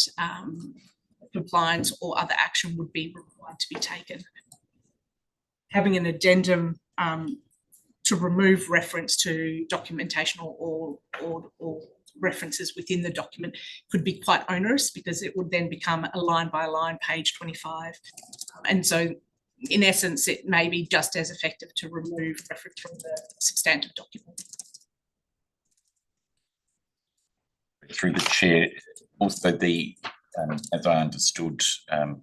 compliance or other action would be required to be taken. Having an addendum to remove reference to documentation or references within the document could be quite onerous, because it would then become a line by line page 25. And so in essence, it may be just as effective to remove reference from the substantive document. Through the chair, also the as I understood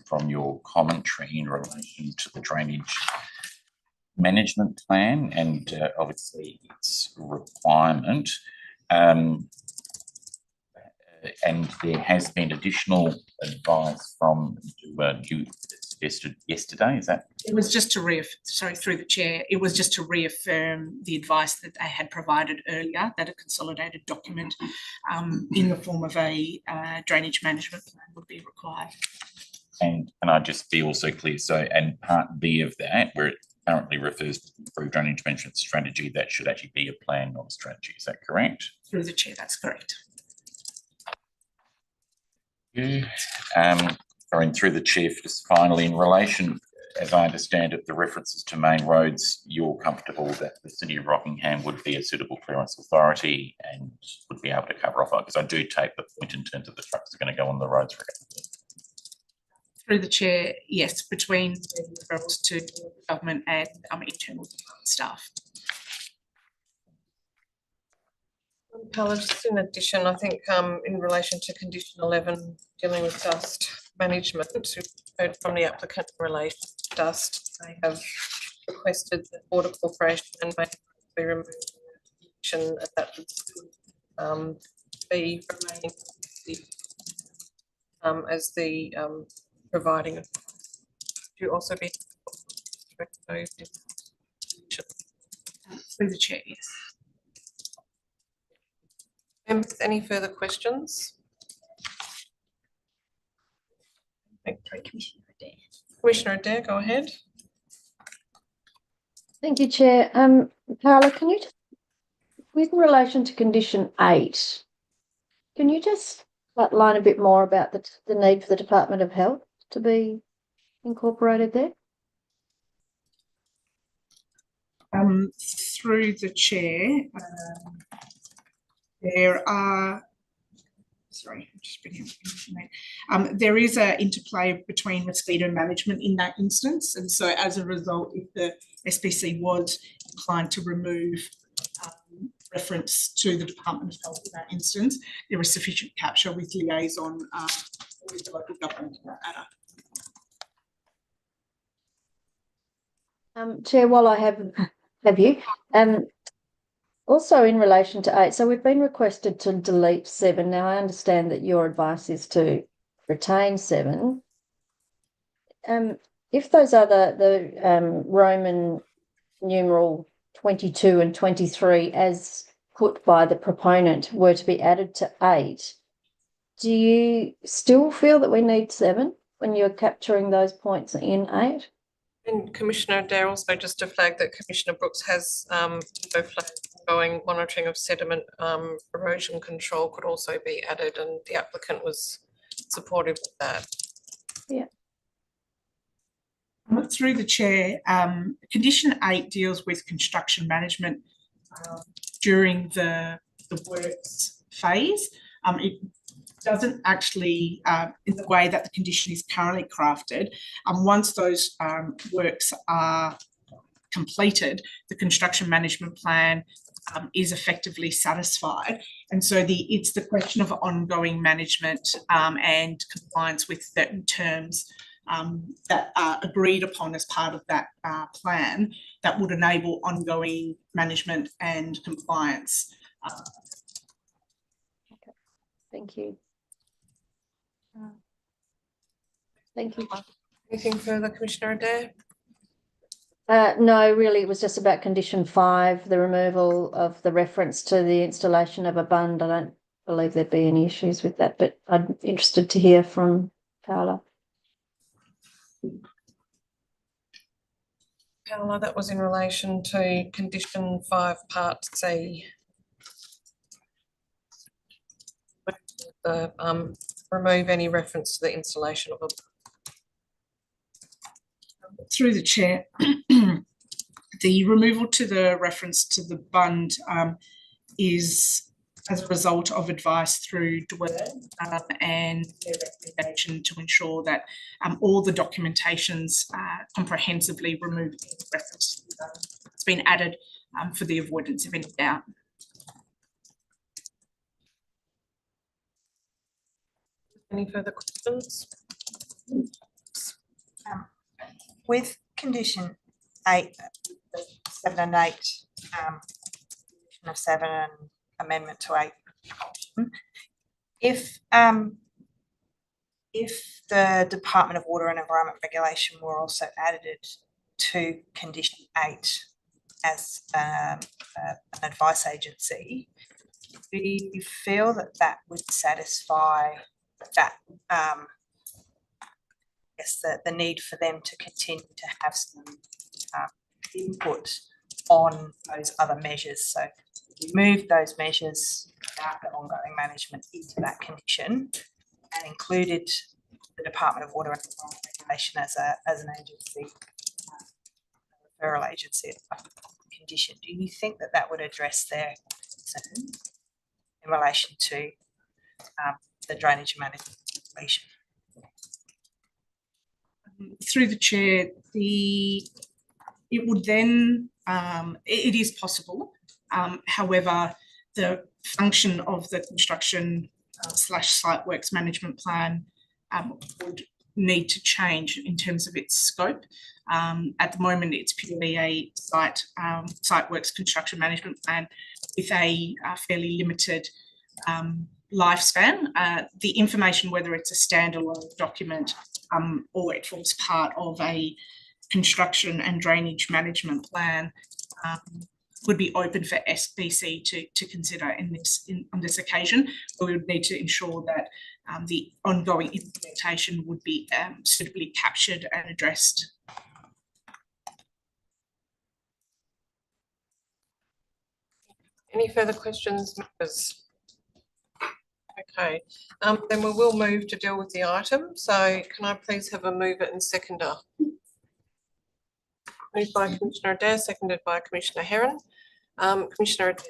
from your commentary in relation to the drainage management plan and obviously its requirement, and there has been additional advice from you suggested yesterday, is that? It was just to through the chair, it was just to reaffirm the advice that they had provided earlier, that a consolidated document in the form of a drainage management plan would be required. And can I just be also clear, so, and part B of that, where it currently refers to the improved drainage management strategy, that should actually be a plan, not a strategy, is that correct? Through the chair, that's correct. And through the chair, just finally, in relation, as I understand it, the references to main roads, you're comfortable that the City of Rockingham would be a suitable clearance authority and would be able to cover off, because I do take the point in terms of the trucks are going to go on the roads regularly. Through the chair, yes, between the referrals to government and internal staff. Paula, just in addition, I think in relation to condition 11, dealing with dust management, we've heard from the applicant in relation to dust. They have requested that Water Corporation and may be removed and that would be remaining as the providing of. You also be through the chair, yes. Members, any further questions? Commissioner Adair, go ahead. Thank you, Chair. Paola, can you, with relation to condition 8, can you just outline a bit more about the need for the Department of Health to be incorporated there? Through the chair, there are, sorry, I'm just bringing up there is an interplay between mosquito management in that instance, and so as a result, if the SPC was inclined to remove reference to the Department of Health in that instance, there is sufficient capture with liaison with the local government in that matter. Chair, while I have you, also in relation to 8, so we've been requested to delete 7. Now, I understand that your advice is to retain 7. if those are the Roman numeral 22 and 23 as put by the proponent were to be added to 8, do you still feel that we need 7 when you're capturing those points in 8? And Commissioner Adair, also just to flag that Commissioner Brooks has flagged ongoing monitoring of sediment erosion control could also be added, and the applicant was supportive of that. Yeah. Through the chair, condition 8 deals with construction management during the works phase. It doesn't actually, in the way that the condition is currently crafted, once those works are completed, the construction management plan is effectively satisfied. And so it's the question of ongoing management and compliance with certain terms that are agreed upon as part of that plan that would enable ongoing management and compliance. Okay. Thank you. Thank you. Anything further, Commissioner Adair? No, really, it was just about condition 5, the removal of the reference to the installation of a bund. I don't believe there'd be any issues with that, but I'm interested to hear from Paola. Paola, that was in relation to condition 5, part C. Remove any reference to the installation of a. Through the chair, the removal to the reference to the bund is as a result of advice through Dwyer and their recommendation to ensure that all the documentations comprehensively remove any reference to the bund. It's been added for the avoidance of any doubt. Any further questions? With condition 8, 7 and 8, condition of 7 and amendment to 8, if the Department of Water and Environment Regulation were also added to condition 8 as an advice agency, do you feel that that would satisfy that yes, the need for them to continue to have some input on those other measures? So we moved those measures about the ongoing management into that condition and included the Department of Water and Environment Regulation as an agency, referral agency condition. Do you think that that would address their concern in relation to the drainage management regulation? Through the chair, it would then, it is possible. However, the function of the construction / site works management plan would need to change in terms of its scope. At the moment, it's purely a site works construction management plan with a fairly limited lifespan. The information, whether it's a standalone document or it forms part of a construction and drainage management plan, would be open for SBC to consider on this occasion. But we would need to ensure that the ongoing implementation would be suitably captured and addressed. Any further questions, members? Okay, then we will move to deal with the item. So can I please have a mover and seconder? Moved by Commissioner Adair, seconded by Commissioner Herron. Commissioner Adair,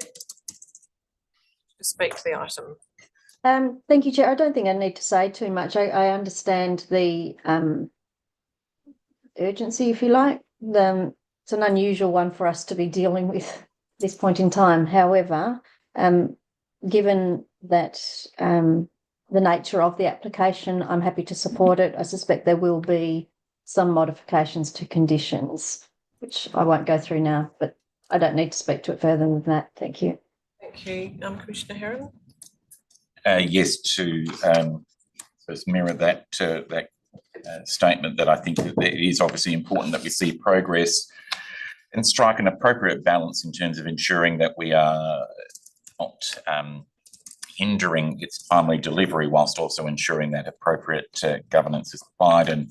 to speak to the item. Thank you, Chair. I don't think I need to say too much. I understand the urgency, if you like. It's an unusual one for us to be dealing with at this point in time. However, given that the nature of the application, I'm happy to support it. I suspect there will be some modifications to conditions, which I won't go through now, but I don't need to speak to it further than that. Thank you. Thank you. Commissioner Herron? Yes, to mirror that statement that I think that it is obviously important that we see progress and strike an appropriate balance in terms of ensuring that we are not hindering its timely delivery whilst also ensuring that appropriate governance is applied. And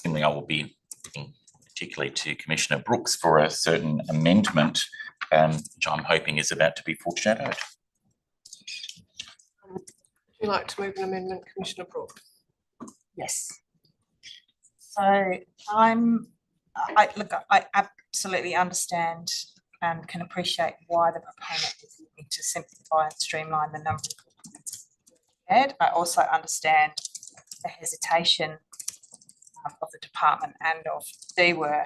I will be looking particularly to Commissioner Brooks for a certain amendment, which I'm hoping is about to be foreshadowed. Would you like to move an amendment, Commissioner Brooks? Yes. So I absolutely understand and can appreciate why the proponent is looking to simplify and streamline the number of documents. I also understand the hesitation of the department and of DWER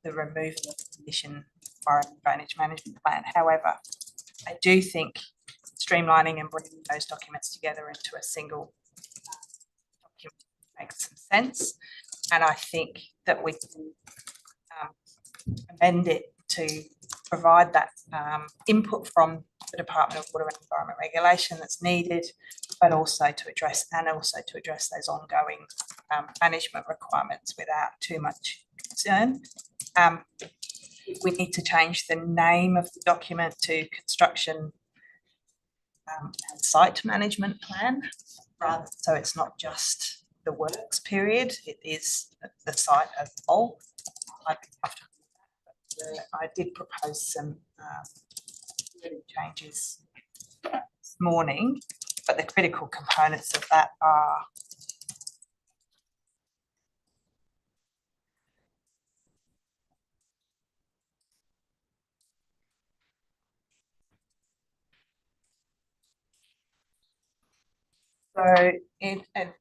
the removal of the condition environment drainage management plan. However, I do think streamlining and bringing those documents together into a single document makes some sense, and I think that we can amend it to provide that input from the Department of Water and Environment Regulation that's needed, but also to address those ongoing management requirements without too much concern. We need to change the name of the document to construction and site management plan, rather, so it's not just the works period, it is the site as a whole. I'd be comfortable with that, but I did propose some changes this morning, but the critical components of that are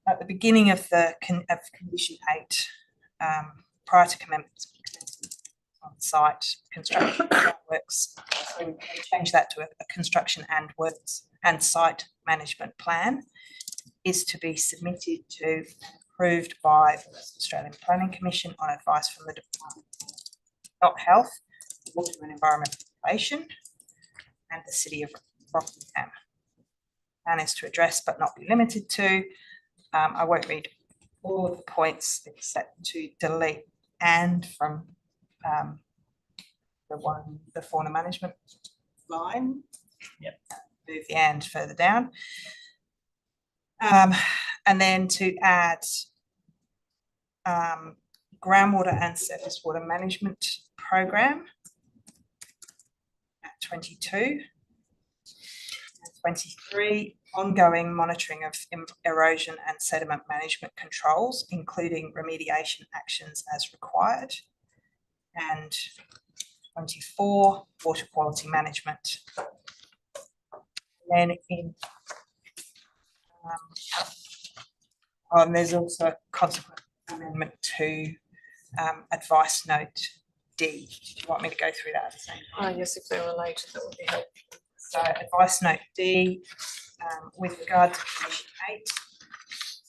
at the beginning of condition 8, prior to commencement on site construction works, so we change that to a construction and works and site management plan is to be submitted to approved by the Australian Planning Commission on advice from the Department of Health, Water and Environment Regulation, and the City of Rockingham. Plan is to address but not be limited to. I won't read all of the points except to delete and from the fauna management line. Yep. Move the and further down. And then to add groundwater and surface water management program at 22. 23, ongoing monitoring of erosion and sediment management controls, including remediation actions as required. And 24, water quality management. And then in and there's also a consequent amendment to advice note D. Do you want me to go through that at the same time? Yes, if they're related, that would be helpful. So advice note D, with regard to condition 8,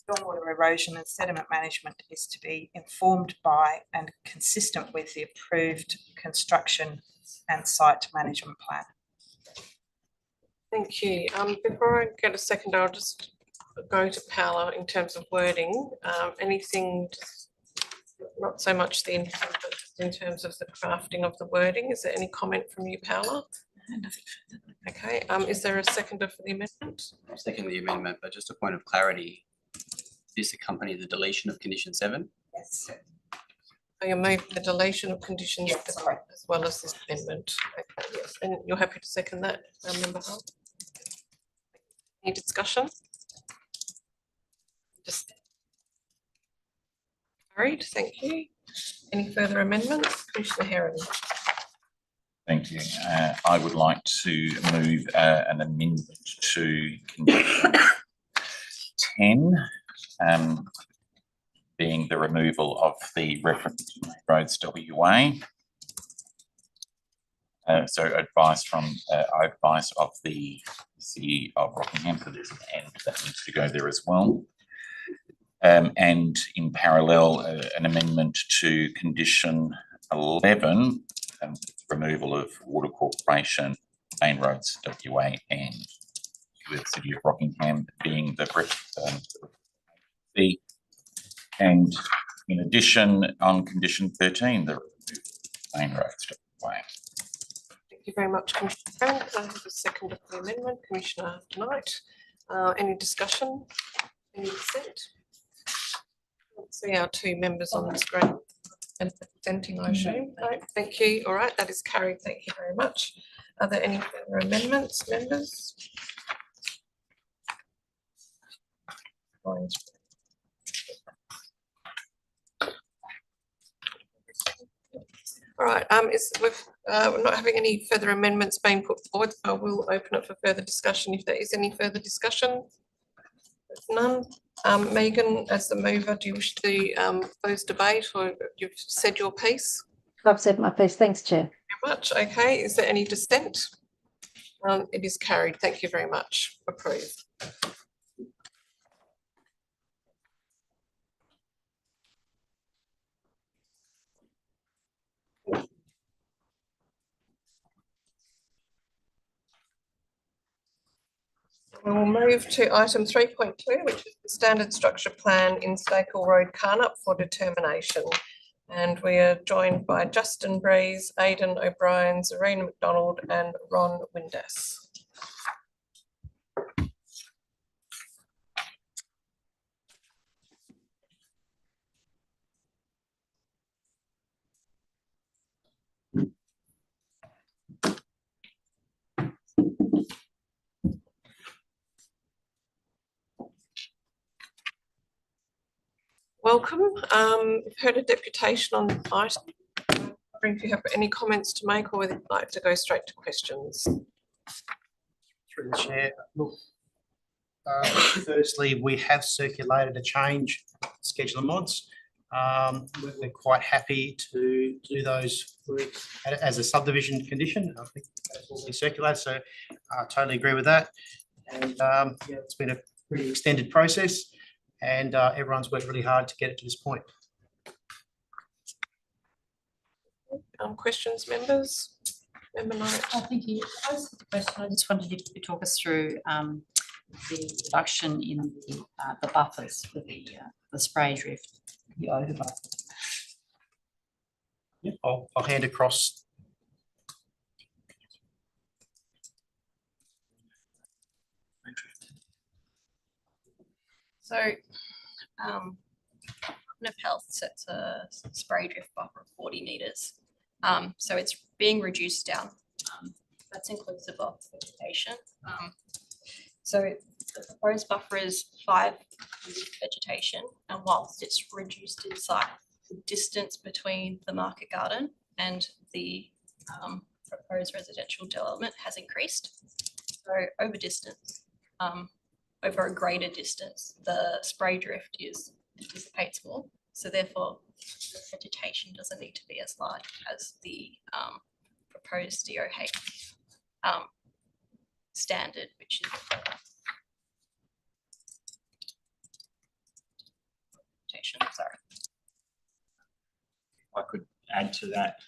stormwater erosion and sediment management is to be informed by and consistent with the approved construction and site management plan. Thank you. Before I get a second, I'll just go to Paola in terms of wording. Anything, not so much the intent, but just in terms of the crafting of the wording. Is there any comment from you, Paola? Okay, is there a seconder for the amendment? I'm seconding the amendment, but just a point of clarity, this accompany the deletion of condition 7? Yes. So you're moving the deletion of conditions Yes, sorry. as well as this amendment. Okay, yes, and you're happy to second that, Member Hull? Any discussion? Just carried, thank you. Any further amendments? Commissioner Heron. Thank you. I would like to move an amendment to condition 10, being the removal of the reference to Main Roads WA. So advice of the City of Rockingham, so there's an and that needs to go there as well. And in parallel, an amendment to condition 11, removal of Water Corporation, Main Roads WA, and the City of Rockingham being the And in addition, on condition 13, the main road way. Thank you very much, Commissioner Brown. Can I have a second of the amendment, Commissioner Knight? Any discussion? Any dissent? Let's see our two members on the screen and presenting, I assume. No, thank you. All right, that is carried. Thank you very much. Are there any further amendments, members? All right, we're not having any further amendments being put forward, so we'll open it for further discussion if there is any further discussion. If none, Megan, as the mover, do you wish to close debate, or you've said your piece? I've said my piece. Thanks, Chair. Very much. Okay, is there any dissent? It is carried. Thank you very much. Approved. We'll move to item 3.2, which is the standard structure plan in Stakel Road, Carnup for determination. And we are joined by Justin Breeze, Aidan O'Brien, Zarina McDonald and Ron Windass. Welcome. We've heard a deputation on the item. I'm wondering if you have any comments to make or whether you'd like to go straight to questions. Through the chair. Look, firstly, we have circulated a change schedule of mods. We're quite happy to do those as a subdivision condition. I think that's all been circulated, so I totally agree with that. And yeah, it's been a pretty extended process, and everyone's worked really hard to get it to this point. Questions, members? Member Knight. Thank you. I just wondered if you could talk us through the reduction in the buffers for the spray drift, the over buffer. Yeah, I'll hand across. So, Department of Health sets a spray drift buffer of 40 metres. So it's being reduced down. That's inclusive of vegetation. So the proposed buffer is 5 vegetation, and whilst it's reduced in size, the distance between the market garden and the proposed residential development has increased. So over distance, over a greater distance, the spray drift dissipates more. So therefore, the vegetation doesn't need to be as large as the proposed DOH standard, which is sorry. I could add to that.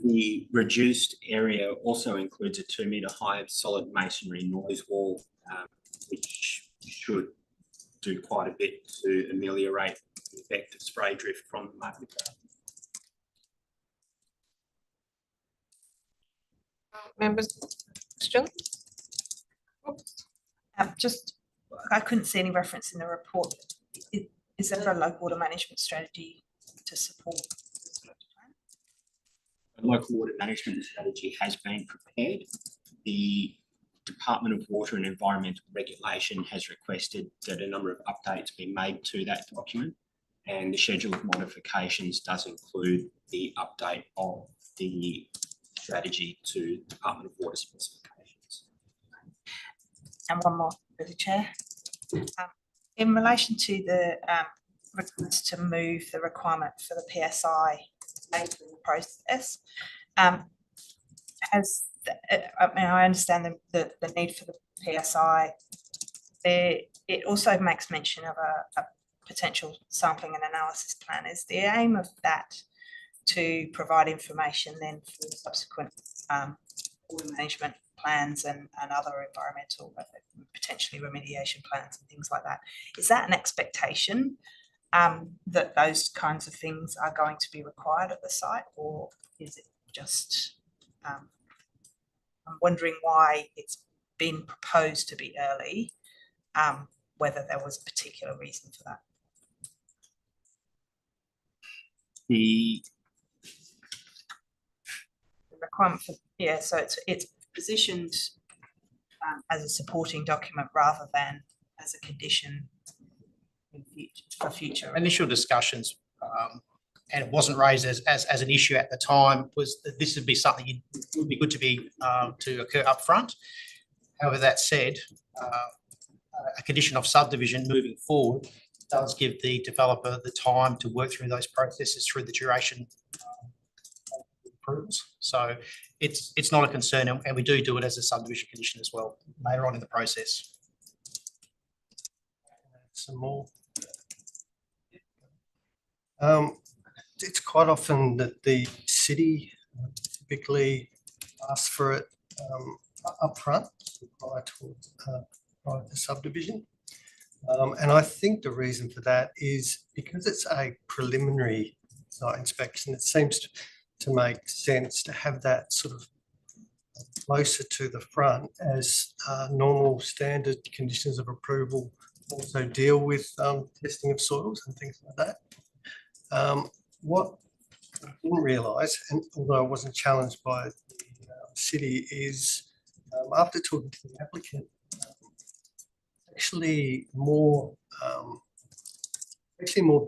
The reduced area also includes a 2 metre high solid masonry noise wall, which should do quite a bit to ameliorate the effect of spray drift from the market garden. Members, questions? Just, I couldn't see any reference in the report. Is there a local water management strategy to support? A local water management strategy has been prepared. The Department of Water and Environmental Regulation has requested that a number of updates be made to that document, and the schedule of modifications does include the update of the strategy to Department of Water specifications. And one more for the chair. In relation to the request to move the requirement for the PSI later in the process, I understand the need for the PSI. It also makes mention of a potential sampling and analysis plan. Is the aim of that to provide information then for subsequent water management plans and other environmental, potentially remediation plans and things like that? Is that an expectation that those kinds of things are going to be required at the site, or is it just, I'm wondering why it's been proposed to be early, whether there was a particular reason for that. The requirement for, yeah, so it's positioned as a supporting document rather than as a condition in future, for future. initial discussions, and it wasn't raised as an issue at the time, was that this would be something it would be good to be to occur up front. However, that said, a condition of subdivision moving forward does give the developer the time to work through those processes through the duration of approvals. So it's not a concern, and we do it as a subdivision condition as well later on in the process. Some more. It's quite often that the city typically asks for it upfront prior to subdivision. And I think the reason for that is because it's a preliminary site inspection, it seems to make sense to have that sort of closer to the front, as normal standard conditions of approval also deal with testing of soils and things like that. What I didn't realise, and although I wasn't challenged by the city, is after talking to the applicant, actually more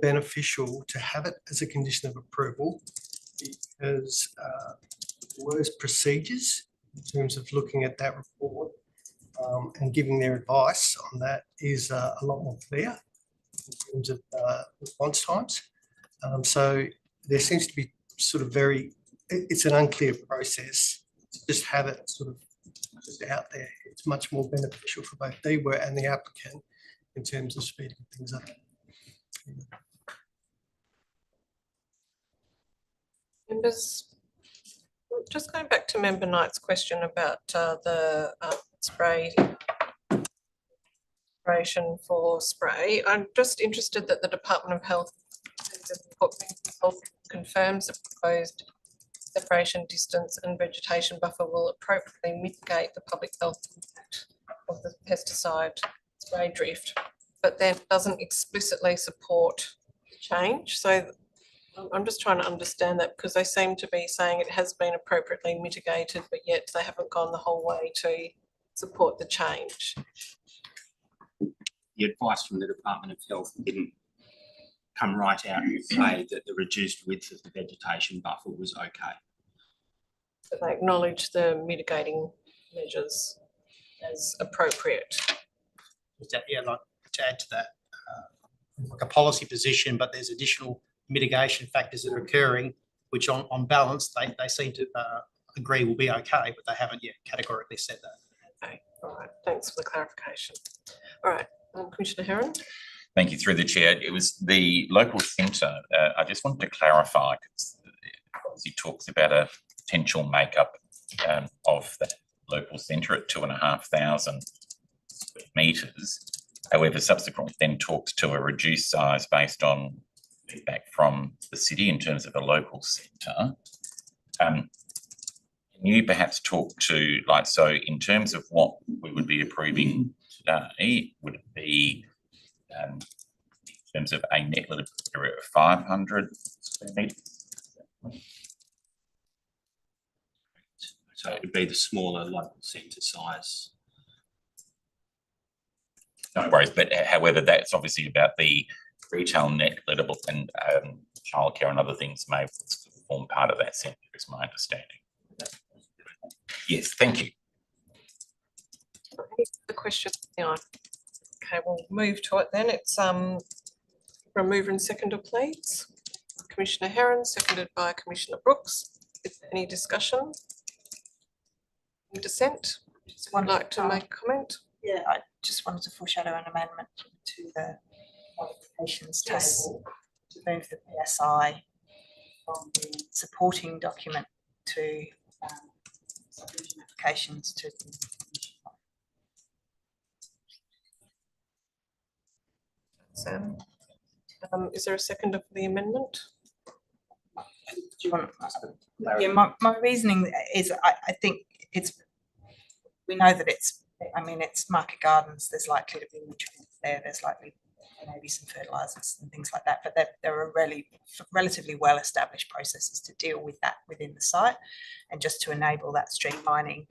beneficial to have it as a condition of approval, because worse procedures in terms of looking at that report and giving their advice on that is a lot more clear in terms of response times. So there seems to be sort of it's an unclear process to just have it sort of just out there. It's much more beneficial for both DWER and the applicant in terms of speeding things up. Members, just going back to Member Knight's question about the spray for spray. I'm just interested that the Department of Health confirms the proposed separation distance and vegetation buffer will appropriately mitigate the public health impact of the pesticide spray drift, but then doesn't explicitly support change. So I'm just trying to understand that, because they seem to be saying it has been appropriately mitigated, but yet they haven't gone the whole way to support the change. The advice from the Department of Health didn't come right out and say that the reduced width of the vegetation buffer was okay. But they acknowledge the mitigating measures as appropriate. Yeah, like to add to that, like a policy position, but there's additional mitigation factors that are occurring, which on balance, they seem to agree will be okay, but they haven't yet categorically said that. Okay, all right, thanks for the clarification. All right, Commissioner Heron. Thank you. Through the chair, it was the local centre. I just wanted to clarify, because he talks about a potential makeup of that local centre at 2,500 metres. However, subsequently then talks to a reduced size based on feedback from the city in terms of a local centre. Can you perhaps talk to, like, so in terms of what we would be approving today, would it be in terms of a net litter area of 500 square metres? So it would be the smaller local centre size. No worries, but however, that's obviously about the retail net lettable, and childcare and other things may form part of that centre, is my understanding. Yes, thank you. The question, yeah. Okay, we'll move to it then. It's remover and seconder, please. Commissioner Heron, seconded by Commissioner Brooks. Is there any discussion? Any dissent? Would like to make a comment? Yeah, I just wanted to foreshadow an amendment to the modifications table to move the PSI from the supporting document to subdivision applications to Sam. Is there a seconder for the amendment? Do you want? Yeah, my reasoning is I think we know that it's market gardens, there's likely to be nutrients there, there's likely maybe some fertilisers and things like that, but there are relatively well-established processes to deal with that within the site, and just to enable that streamlining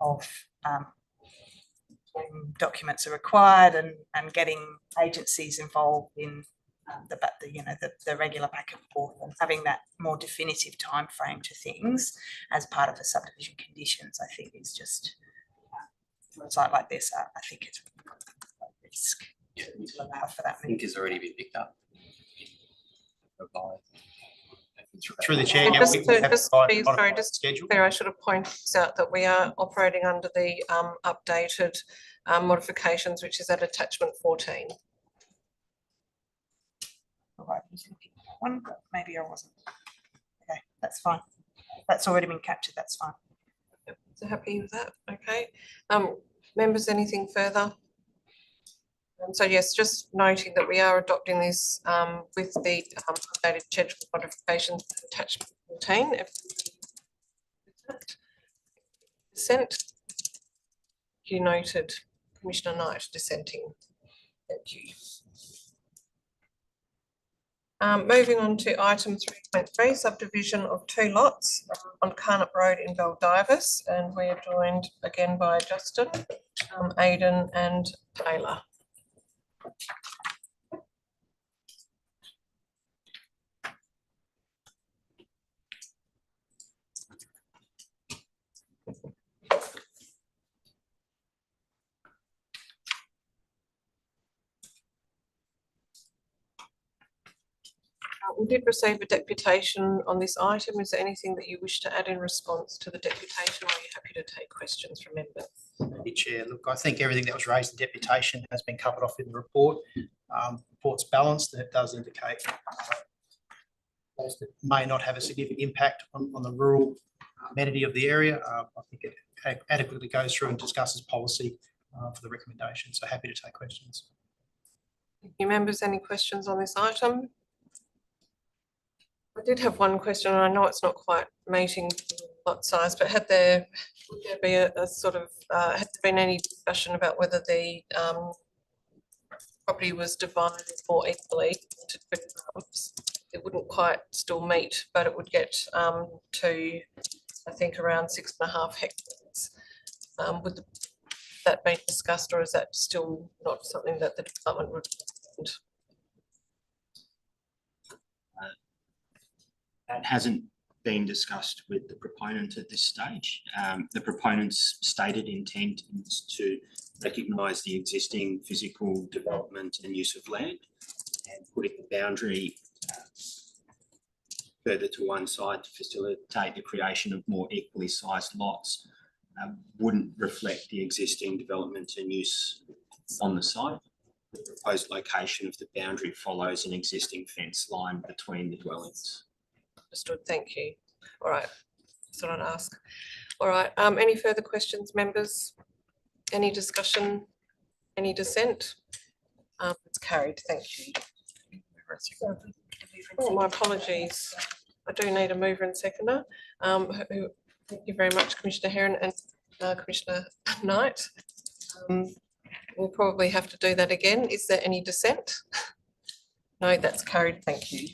of when documents are required and getting agencies involved in the regular back and forth, and having that more definitive time frame to things as part of the subdivision conditions, I think is just for a site like this, I think it's a risk to allow for that. I think has already been picked up. Through the chair, Just to be clear, I should have pointed out that we are operating under the updated modifications, which is at attachment 14. Right, one, but maybe I wasn't. Okay, that's fine. That's already been captured. That's fine. Yep. So happy with that? Okay. Members, anything further? So yes, just noting that we are adopting this with the updated schedule modifications attachment 14. Dissent. You noted Commissioner Knight dissenting. Thank you. Moving on to item 3.3, subdivision of 2 lots on Carnot Road in Baldivis, and we are joined again by Justin, Aidan and Taylor. We did receive a deputation on this item. Is there anything that you wish to add in response to the deputation, or are you happy to take questions from members? Thank you, Chair. Look, I think everything that was raised in deputation has been covered off in the report. Report's balanced, and it does indicate those that may not have a significant impact on the rural amenity of the area. I think it adequately goes through and discusses policy for the recommendation. So happy to take questions. Thank you, members. Any questions on this item? I did have one question, and I know it's not quite meeting lot size, but would there be a sort of, had there been any discussion about whether the property was divided more equally into 2 halves? It wouldn't quite still meet, but it would get to, I think, around 6.5 hectares. Would that be discussed, or is that still not something that the department would recommend? That hasn't been discussed with the proponent at this stage. The proponent's stated intent is to recognise the existing physical development and use of land, and putting the boundary further to one side to facilitate the creation of more equally sized lots wouldn't reflect the existing development and use on the site. The proposed location of the boundary follows an existing fence line between the dwellings. Understood, thank you. All right, that's what I'd ask. All right, any further questions, members? Any discussion? Any dissent? It's carried, thank you. Oh, my apologies. I do need a mover and seconder. Thank you very much, Commissioner Heron and Commissioner Knight. We'll probably have to do that again. Is there any dissent? No, that's carried, thank you.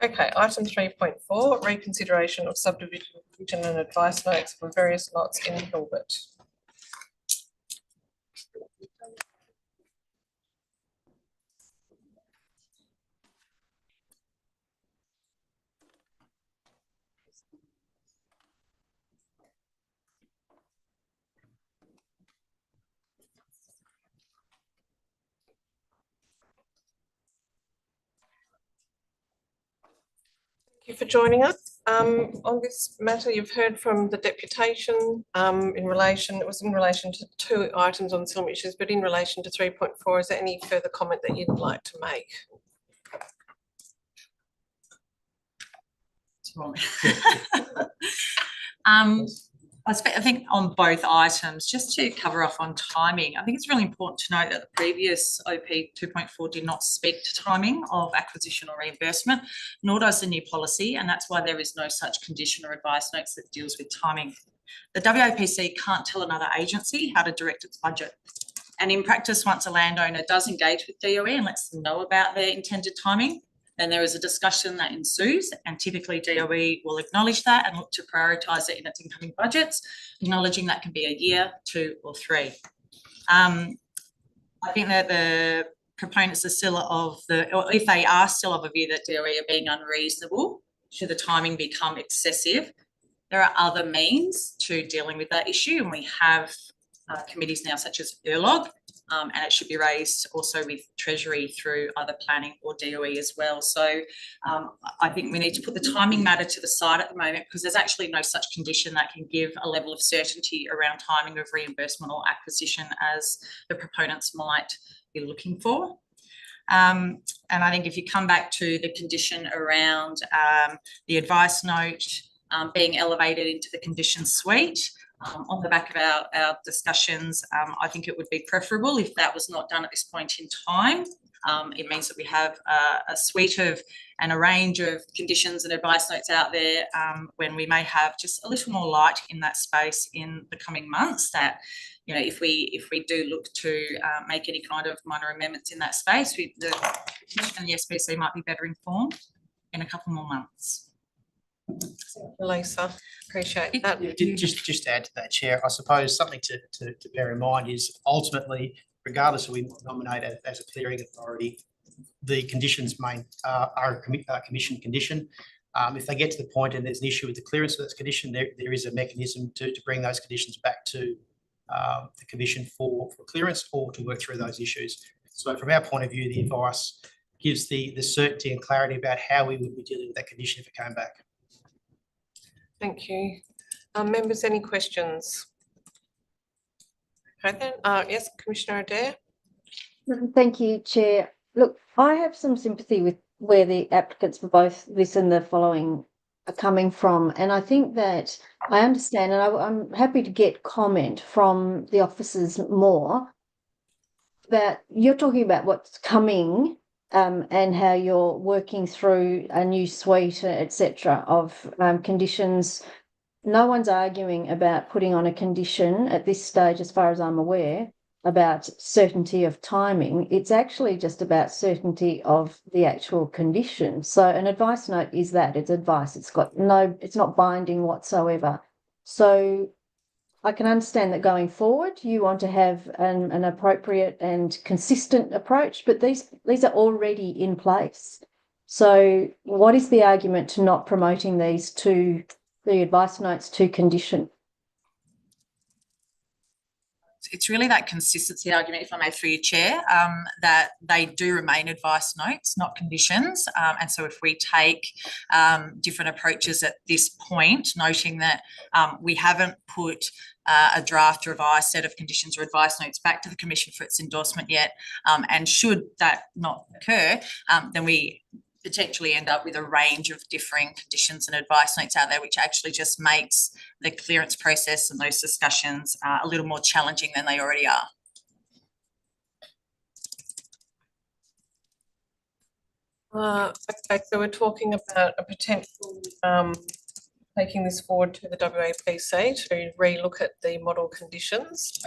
Okay, item 3.4, reconsideration of subdivision and advice notes for various lots in Hilbert. Thank you for joining us. On this matter, you've heard from the deputation it was in relation to 2 items on some issues, but in relation to 3.4, is there any further comment that you'd like to make? I think on both items, just to cover off on timing, I think it's really important to note that the previous OP 2.4 did not speak to timing of acquisition or reimbursement, nor does the new policy, and that's why there is no such condition or advice notes that deals with timing. The WAPC can't tell another agency how to direct its budget. And in practice, once a landowner does engage with DOE and lets them know about their intended timing, then there is a discussion that ensues, and typically DOE will acknowledge that and look to prioritise it in its incoming budgets, acknowledging that can be a year, 2 or 3. I think that the proponents are still or if they are still of a view that DOE are being unreasonable, should the timing become excessive, there are other means to dealing with that issue, and we have committees now such as ERLOG, and it should be raised also with Treasury through either planning or DOE as well. So I think we need to put the timing matter to the side at the moment, because there's actually no such condition that can give a level of certainty around timing of reimbursement or acquisition as the proponents might be looking for. And I think if you come back to the condition around the advice note being elevated into the condition suite, on the back of our discussions, I think it would be preferable if that was not done at this point in time. It means that we have a suite of and a range of conditions and advice notes out there when we may have just a little more light in that space in the coming months, that if we do look to make any kind of minor amendments in that space, the Commission and the SPC might be better informed in a couple more months. Lisa, appreciate that. Just to add to that, Chair, I suppose something to bear in mind is ultimately, regardless of we nominate as a clearing authority, the conditions are a commission condition. If they get to the point and there's an issue with the clearance of that condition, there is a mechanism to bring those conditions back to the Commission for clearance or to work through those issues. So from our point of view, the advice gives the certainty and clarity about how we would be dealing with that condition if it came back. Thank you. Members, any questions? Okay then, yes, Commissioner Adair. Thank you, Chair. Look, I have some sympathy with where the applicants for both this and the following are coming from. And I think that I understand, and I'm happy to get comment from the officers more, that you're talking about what's coming and how you're working through a new suite, etc., of conditions. No one's arguing about putting on a condition at this stage, as far as I'm aware, about certainty of timing. It's actually just about certainty of the actual condition. So an advice note is that, it's advice. It's not binding whatsoever. So I can understand that going forward, you want to have an appropriate and consistent approach, but these are already in place. So what is the argument to not promoting these to the advice notes to condition? It's really that consistency argument, if I may, through you, Chair, that they do remain advice notes, not conditions. And so if we take different approaches at this point, noting that we haven't put a draft revised set of conditions or advice notes back to the Commission for its endorsement yet, and should that not occur, then we potentially end up with a range of differing conditions and advice notes out there, which actually just makes the clearance process and those discussions a little more challenging than they already are. Okay, so we're talking about a potential taking this forward to the WAPC to relook at the model conditions.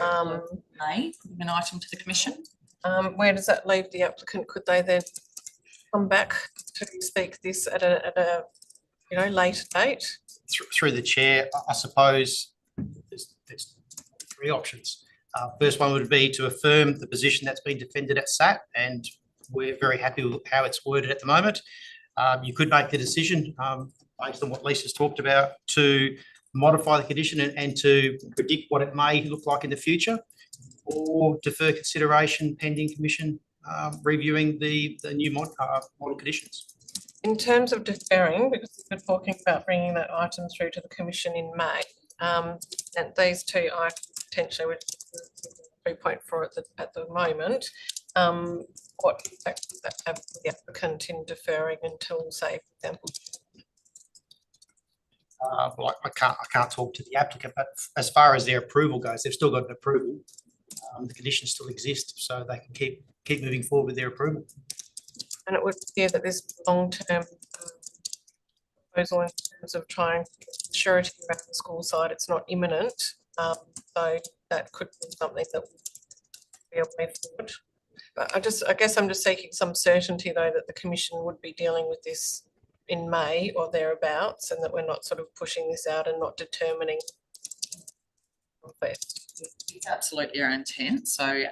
May put an item to the Commission. Where does that leave the applicant? Could they then come back to speak this at a later date? Through the Chair, I suppose there's 3 options. First one would be to affirm the position that's been defended at SAT, and we're very happy with how it's worded at the moment. You could make the decision based on what Lisa's talked about to modify the condition and to predict what it may look like in the future, or defer consideration pending Commission reviewing the new model conditions. In terms of deferring, because we're talking about bringing that item through to the Commission in May, and these 2 items potentially would 3.4 at the moment, what impact does that have for the applicant in deferring until, say, for example? Like I can't talk to the applicant, but as far as their approval goes, they've still got an approval. The conditions still exist, so they can keep moving forward with their approval. And it would appear that this long-term proposal in terms of trying surety around the school side, it's not imminent. So that could be something that would be a way forward. But I guess I'm just seeking some certainty though that the Commission would be dealing with this in May or thereabouts, and that we're not sort of pushing this out and not determining. It's absolutely our intent. So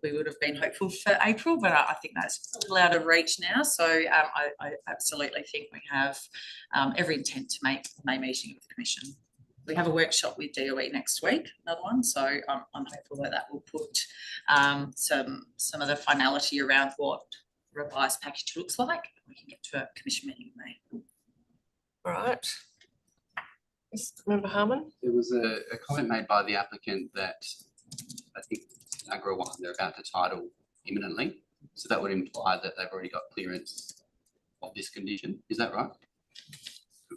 we would have been hopeful for April, but I think that's a little out of reach now. So I absolutely think we have every intent to make the May meeting with the Commission. We have a workshop with DOE next week, another one. So I'm hopeful that that will put some of the finality around what revised package looks like. We can get to a Commission meeting in May. All right. Yes, Member Harmon. There was a comment made by the applicant that I think Agro one, they're about to title imminently. So that would imply that they've already got clearance of this condition. Is that right?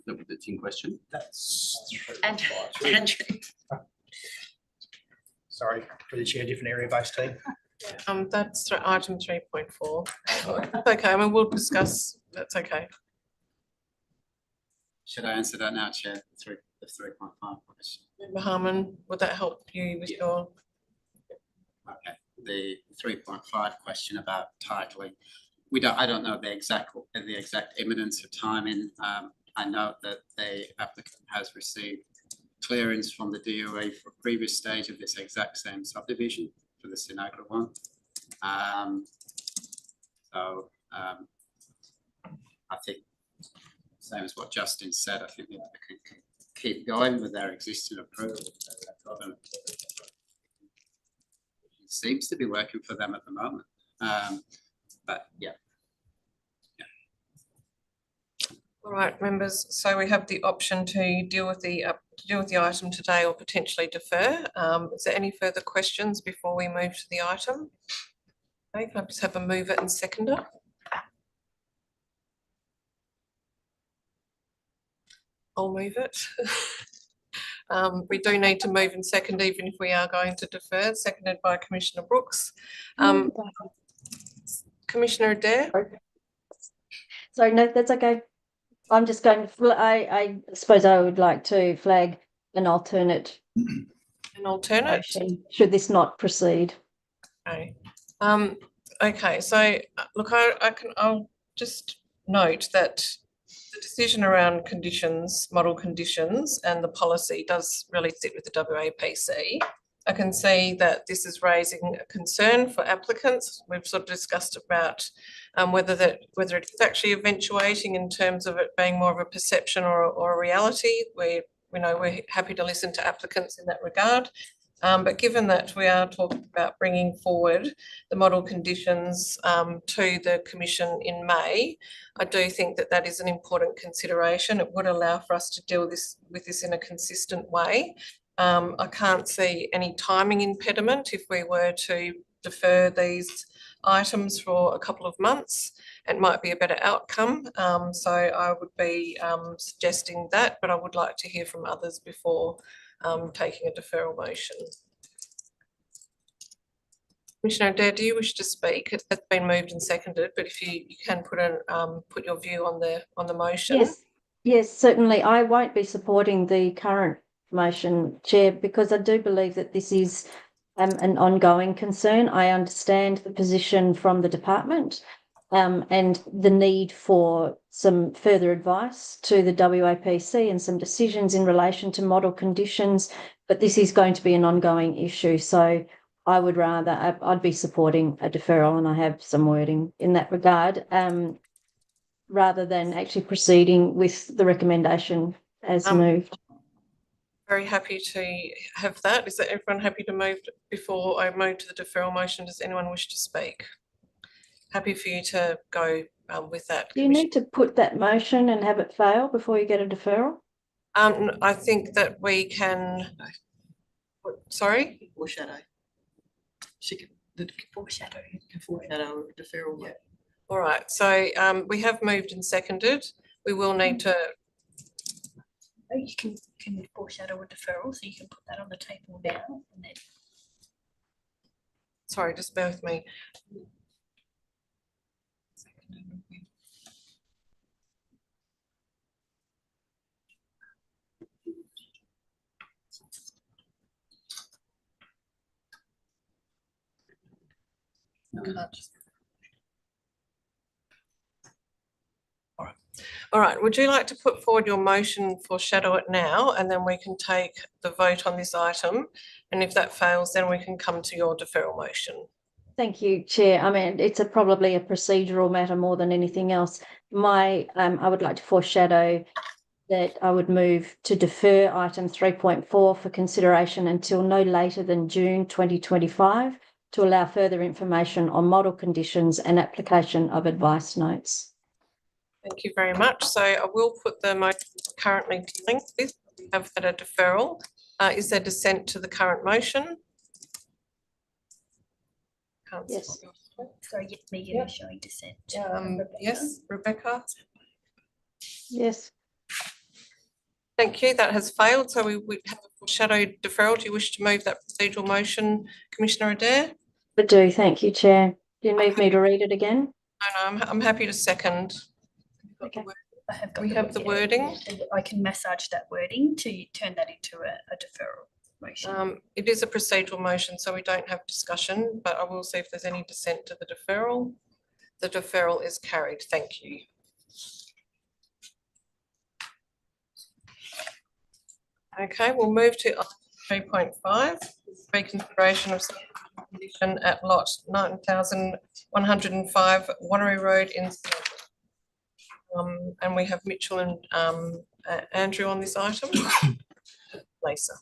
That's in question. That's Andrew. Sorry, for the chair, different area based team. That's item 3.4. Okay, I mean, we'll discuss. That's okay. Should I answer that now, Chair? The 3.5 question. Member Harmon, would that help you with your? Okay, the 3.5 question about titling. I don't know the exact imminence of timing. I note that the applicant has received clearance from the DOE for a previous stage of this exact same subdivision for the Sinagra one. I think, same as what Justin said, I think the applicant can keep going with their existing approval. It seems to be working for them at the moment. But yeah. All right, members. So we have the option to deal with the item today or potentially defer. Is there any further questions before we move to the item? Okay, can I just have a mover and seconder? I'll move it. We do need to move and second even if we are going to defer, seconded by Commissioner Brooks. Commissioner Adair? Sorry, no, that's okay. I'm just going to, I suppose I would like to flag an alternate. An alternate? Should this not proceed? Okay. Okay, so look, I'll just note that the decision around conditions, model conditions, and the policy does really sit with the WAPC. I can see that this is raising a concern for applicants. We've sort of discussed about whether it is actually eventuating in terms of it being more of a perception or a reality. We're happy to listen to applicants in that regard. But given that we are talking about bringing forward the model conditions to the Commission in May, I do think that that is an important consideration. It would allow for us to deal with this in a consistent way. I can't see any timing impediment if we were to defer these items for a couple of months. It might be a better outcome. So I would be suggesting that, but I would like to hear from others before taking a deferral motion. Commissioner Adair, do you wish to speak? It's been moved and seconded, but if you can put your view on the motion. Yes, certainly. I won't be supporting the current motion, Chair, because I do believe that this is an ongoing concern. I understand the position from the department and the need for some further advice to the WAPC and some decisions in relation to model conditions, but this is going to be an ongoing issue. So I would rather, I'd be supporting a deferral, and I have some wording in that regard, rather than actually proceeding with the recommendation as moved. Very happy to have that. Is that everyone happy to move before I move to the deferral motion? Does anyone wish to speak? Happy for you to go with that. Do you need to put that motion and have it fail before you get a deferral? I think that we can. Sorry? Foreshadow. She can foreshadow a deferral. Yeah. All right. So we have moved and seconded. We will need to You can foreshadow a deferral, so you can put that on the table now and then. Sorry, just bear with me. All right, would you like to put forward your motion for shadow it now, and then we can take the vote on this item? And if that fails, then we can come to your deferral motion. Thank you, Chair. I mean, it's probably a procedural matter more than anything else. I would like to foreshadow that I would move to defer item 3.4 for consideration until no later than June 2025 to allow further information on model conditions and application of advice notes. Thank you very much. So I will put the motion currently dealing with. We have had a deferral. Is there dissent to the current motion? Yes. Sorry, Megan is showing dissent. Yes, Rebecca? Yes. Thank you. That has failed. So we have a foreshadowed deferral. Do you wish to move that procedural motion, Commissioner Adair? I do. Thank you, Chair. Do you need me to read it again? No, I'm happy to second. Okay. We have the wording. I can massage that wording to turn that into a deferral motion. It is a procedural motion, so we don't have discussion, but I will see if there's any dissent to the deferral. The deferral is carried. Thank you. Okay, we'll move to 3.5, reconsideration of condition at lot 9105 Wanneroo Road in and we have Mitchell and Andrew on this item. Lisa.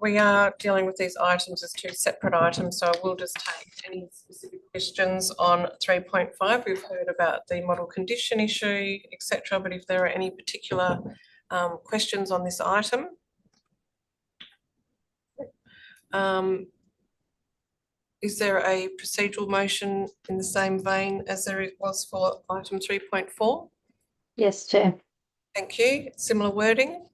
We are dealing with these items as two separate items, so I will just take any specific questions on 3.5. We've heard about the model condition issue, etc., but if there are any particular questions on this item. Is there a procedural motion in the same vein as there was for item 3.4? Yes, Chair. Thank you. Similar wording?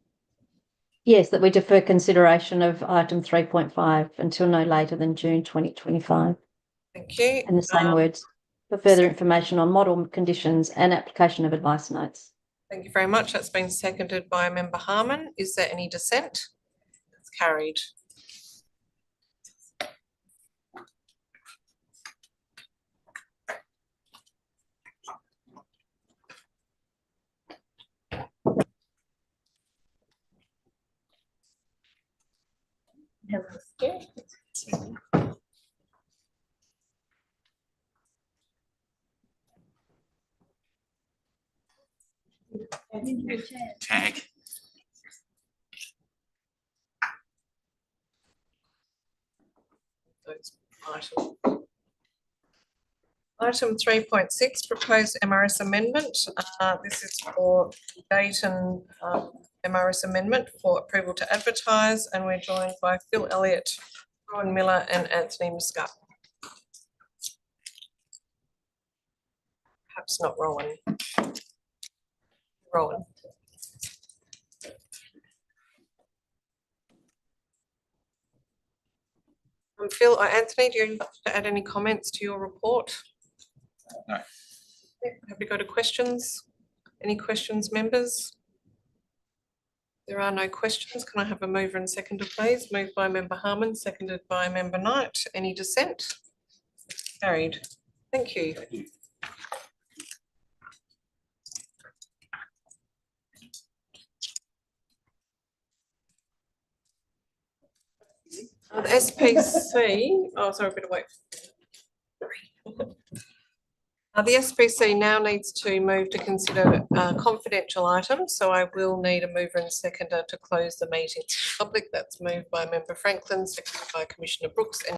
Yes, that we defer consideration of item 3.5 until no later than June 2025. Thank you. And the same words for further information on model conditions and application of advice notes. Thank you very much. That's been seconded by Member Harman. Is there any dissent? It's carried. Tag. Item 3.6, proposed MRS amendment. This is for Dayton MRS amendment for approval to advertise, and we're joined by Phil Elliott, Rowan Miller and Anthony Muscat. Perhaps not Rowan. Rowan. Phil, Anthony, do you want to add any comments to your report? No. Have we got questions? Any questions, members? There are no questions. Can I have a mover and seconder, please? Moved by Member Harman, seconded by Member Knight. Any dissent? Carried. Thank you. The SPC, oh, sorry, better wait. The SPC now needs to move to consider confidential items, so I will need a mover and seconder to close the meeting to the public. That's moved by Member Franklin, seconded by Commissioner Brooks.